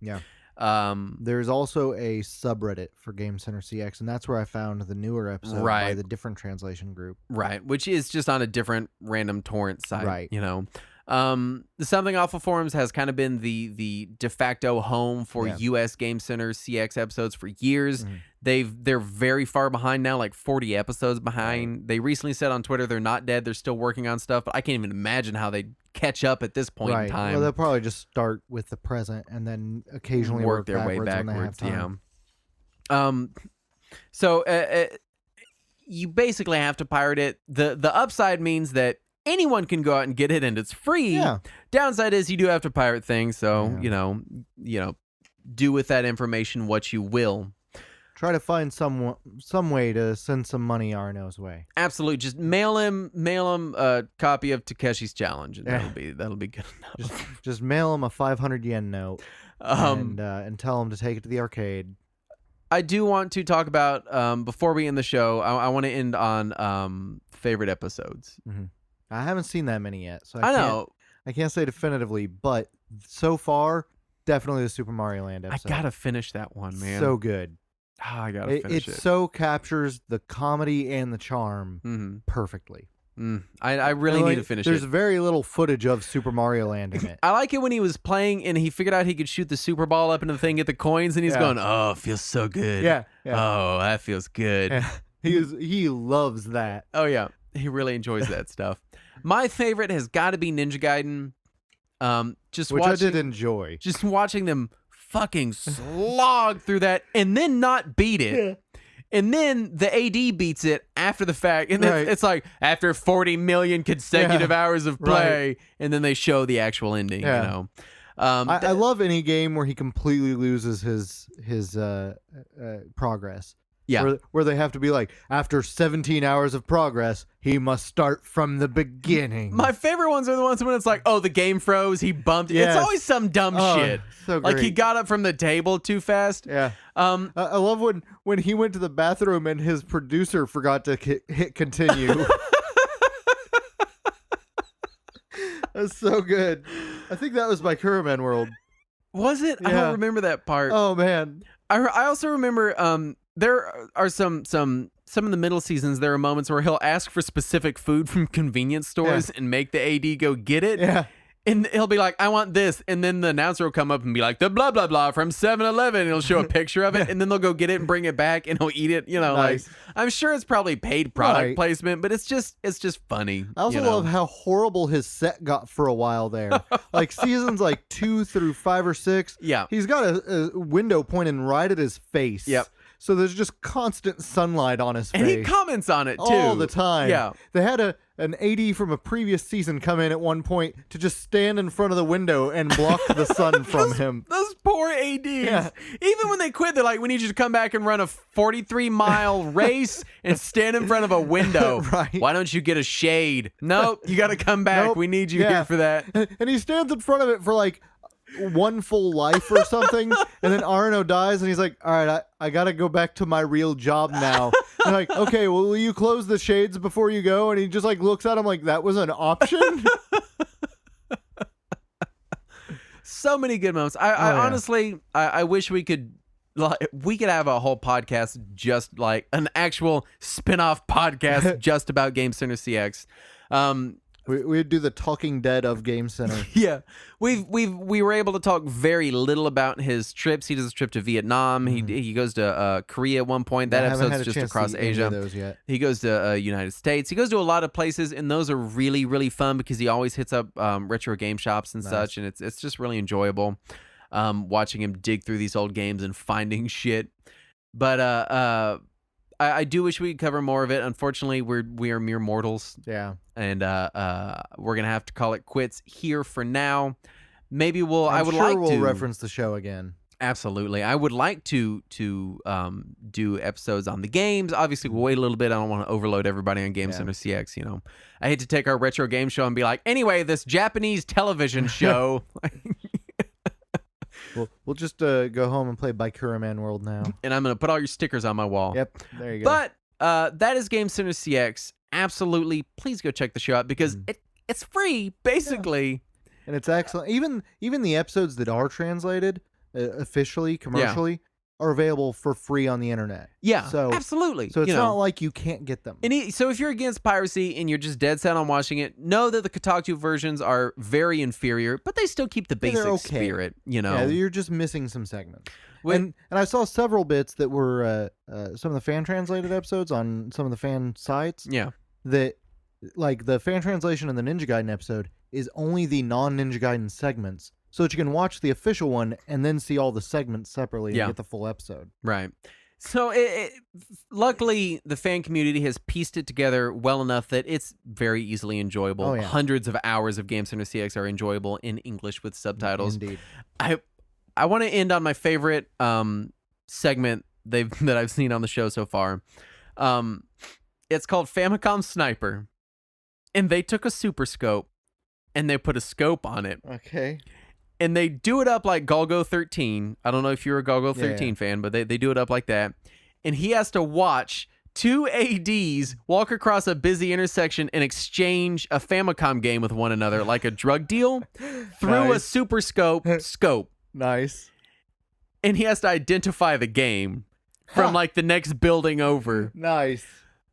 Yeah. There's also a subreddit for Game Center CX, and that's where I found the newer episode by the different translation group. Right, which is just on a different random torrent site. Right. You know, the Something Awful forums has kind of been the de facto home for U.S. Game Center CX episodes for years. They're very far behind now, like 40 episodes behind. They recently said on Twitter they're not dead. They're still working on stuff, but I can't even imagine how they catch up at this point in time. Well, they'll probably just start with the present and then occasionally work their way backwards. So you basically have to pirate it. The upside means that anyone can go out and get it, and it's free. Yeah. Downside is you do have to pirate things, so you know, do with that information what you will. Try to find some way to send some money Arno's way. Absolutely, just mail him a copy of Takeshi's Challenge, and that'll be good enough. Just mail him a 500 yen note, and tell him to take it to the arcade. I do want to talk about before we end the show. I want to end on favorite episodes. I haven't seen that many yet, so I can't say definitively, but so far, definitely the Super Mario Land episode. I gotta finish that one, man. So good. I gotta finish it. It so captures the comedy and the charm perfectly. I really need to finish There's it. very little footage of Super Mario Land in it. I like it when he was playing and he figured out he could shoot the Super Ball up into the thing, get the coins, and he's going, "Oh, it feels so good. Yeah. Oh, that feels good." Yeah. He loves that. Oh yeah, he really enjoys that stuff. My favorite has got to be Ninja Gaiden. I did enjoy. Just watching them fucking slog through that and then not beat it. Yeah. And then the AD beats it after the fact. And then it's like after 40 million consecutive hours of play. And then they show the actual ending, you know. I love any game where he completely loses his progress. Yeah. Where they have to be like, after 17 hours of progress, he must start from the beginning. My favorite ones are the ones when it's like, oh, the game froze, he bumped. Yes. It's always some dumb shit. So great. Like he got up from the table too fast. Yeah. I love when he went to the bathroom and his producer forgot to hit continue. That's so good. I think that was by Kuraman World. Was it? Yeah. I don't remember that part. Oh, man. I also remember there are some of the middle seasons, there are moments where he'll ask for specific food from convenience stores and make the AD go get it. Yeah. And he'll be like, I want this. And then the announcer will come up and be like, the blah, blah, blah from 7-Eleven. And he'll show a picture of it. And then they'll go get it and bring it back and he'll eat it. You know, nice. Like, I'm sure it's probably paid product placement, but it's just funny. I also love how horrible his set got for a while there. Like seasons like 2 through 5 or 6. Yeah. He's got a window pointing right at his face. Yep. So there's just constant sunlight on his face. And he comments on it, too. All the time. Yeah. They had an AD from a previous season come in at one point to just stand in front of the window and block the sun from him. Those poor ADs. Yeah. Even when they quit, they're like, we need you to come back and run a 43-mile race and stand in front of a window. Right. Why don't you get a shade? Nope, you got to come back. Nope. We need you here for that. And he stands in front of it for like one full life or something, and then Arno dies and he's like, all right, I gotta go back to my real job now. And like, okay, well, will you close the shades before you go? And he just like looks at him like that was an option. So many good moments. I honestly I wish we could have a whole podcast, just like an actual spin-off podcast just about Game Center CX. We'd do the Talking Dead of Game Center. Yeah, we were able to talk very little about his trips. He does a trip to Vietnam. He goes to Korea at one point. That episode's just across Asia. Those yet. He goes to United States. He goes to a lot of places, and those are really, really fun because he always hits up retro game shops and such, and it's just really enjoyable watching him dig through these old games and finding shit. But I do wish we could cover more of it. Unfortunately, we are mere mortals. Yeah. And we're gonna have to call it quits here for now. Maybe we'll. I'm I would sure like we'll to reference the show again. Absolutely. I would like to do episodes on the games. Obviously, we'll wait a little bit. I don't want to overload everybody on Game Center CX, you know. I hate to take our retro game show and be like, anyway, this Japanese television show. We'll just go home and play Baikura Man World now. And I'm going to put all your stickers on my wall. Yep, there you go. But that is Game Center CX. Absolutely. Please go check the show out because it's free, basically. Yeah. And it's excellent. Even the episodes that are translated officially, commercially, are available for free on the internet. Yeah, so absolutely. So it's not like you can't get them. So if you're against piracy and you're just dead set on watching it, know that the Kotaku versions are very inferior, but they still keep the basic spirit, you know. Yeah, you're just missing some segments. And I saw several bits that were some of the fan translated episodes on some of the fan sites. Yeah. That, like, the fan translation of the Ninja Gaiden episode is only the non-Ninja Gaiden segments, so that you can watch the official one and then see all the segments separately and get the full episode. Right. So luckily, the fan community has pieced it together well enough that it's very easily enjoyable. Oh, yeah. Hundreds of hours of Game Center CX are enjoyable in English with subtitles. Indeed. I want to end on my favorite segment that I've seen on the show so far. It's called Famicom Sniper, and they took a Super Scope and they put a scope on it. Okay. And they do it up like Golgo 13. I don't know if you're a Golgo 13 fan, but they do it up like that. And he has to watch two ADs walk across a busy intersection and exchange a Famicom game with one another like a drug deal through a Super Scope. Nice. And he has to identify the game from like the next building over. Nice.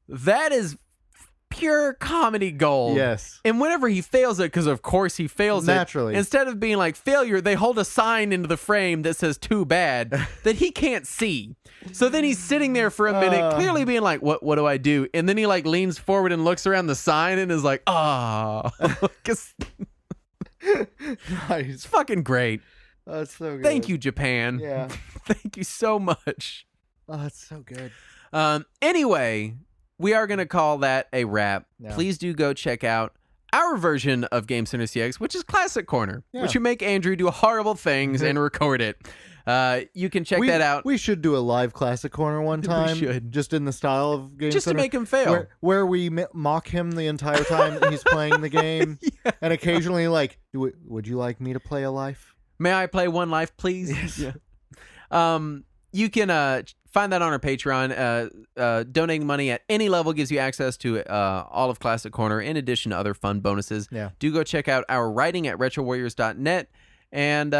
That is pure comedy gold. Yes. And whenever he fails it, because of course he fails naturally, instead of being like failure, they hold a sign into the frame that says too bad that he can't see. So then he's sitting there for a minute, clearly being like, what do I do? And then he like leans forward and looks around the sign and is like, nice. It's fucking great. Oh, it's so good. Thank you, Japan. Yeah. Thank you so much. Oh, it's so good. Anyway, we are going to call that a wrap. Yeah. Please do go check out our version of Game Center CX, which is Classic Corner, which we make Andrew do horrible things and record it. You can check that out. We should do a live Classic Corner one time. We should. Just in the style of Game Just Center. To make him fail. Where we mock him the entire time he's playing the game. And occasionally like, would you like me to play a life? May I play one life, please? Yes. Yeah. You can find that on our Patreon. Donating money at any level gives you access to all of Classic Corner in addition to other fun bonuses. Yeah. Do go check out our writing at retrowarriors.net. And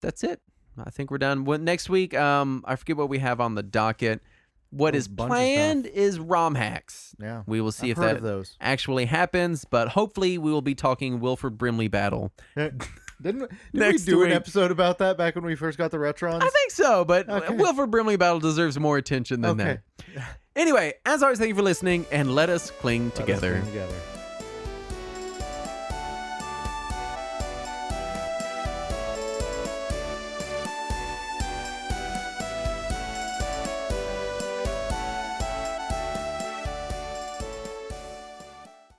that's it. I think we're done. Next week, I forget what we have on the docket. What is planned is ROM hacks. Yeah. We will see if that actually happens, but hopefully we will be talking Wilford Brimley Battle. Didn't we do an episode about that back when we first got the Retrons? I think so, but Wilford Brimley Battle deserves more attention than that. Anyway, as always, thank you for listening, and let us cling together.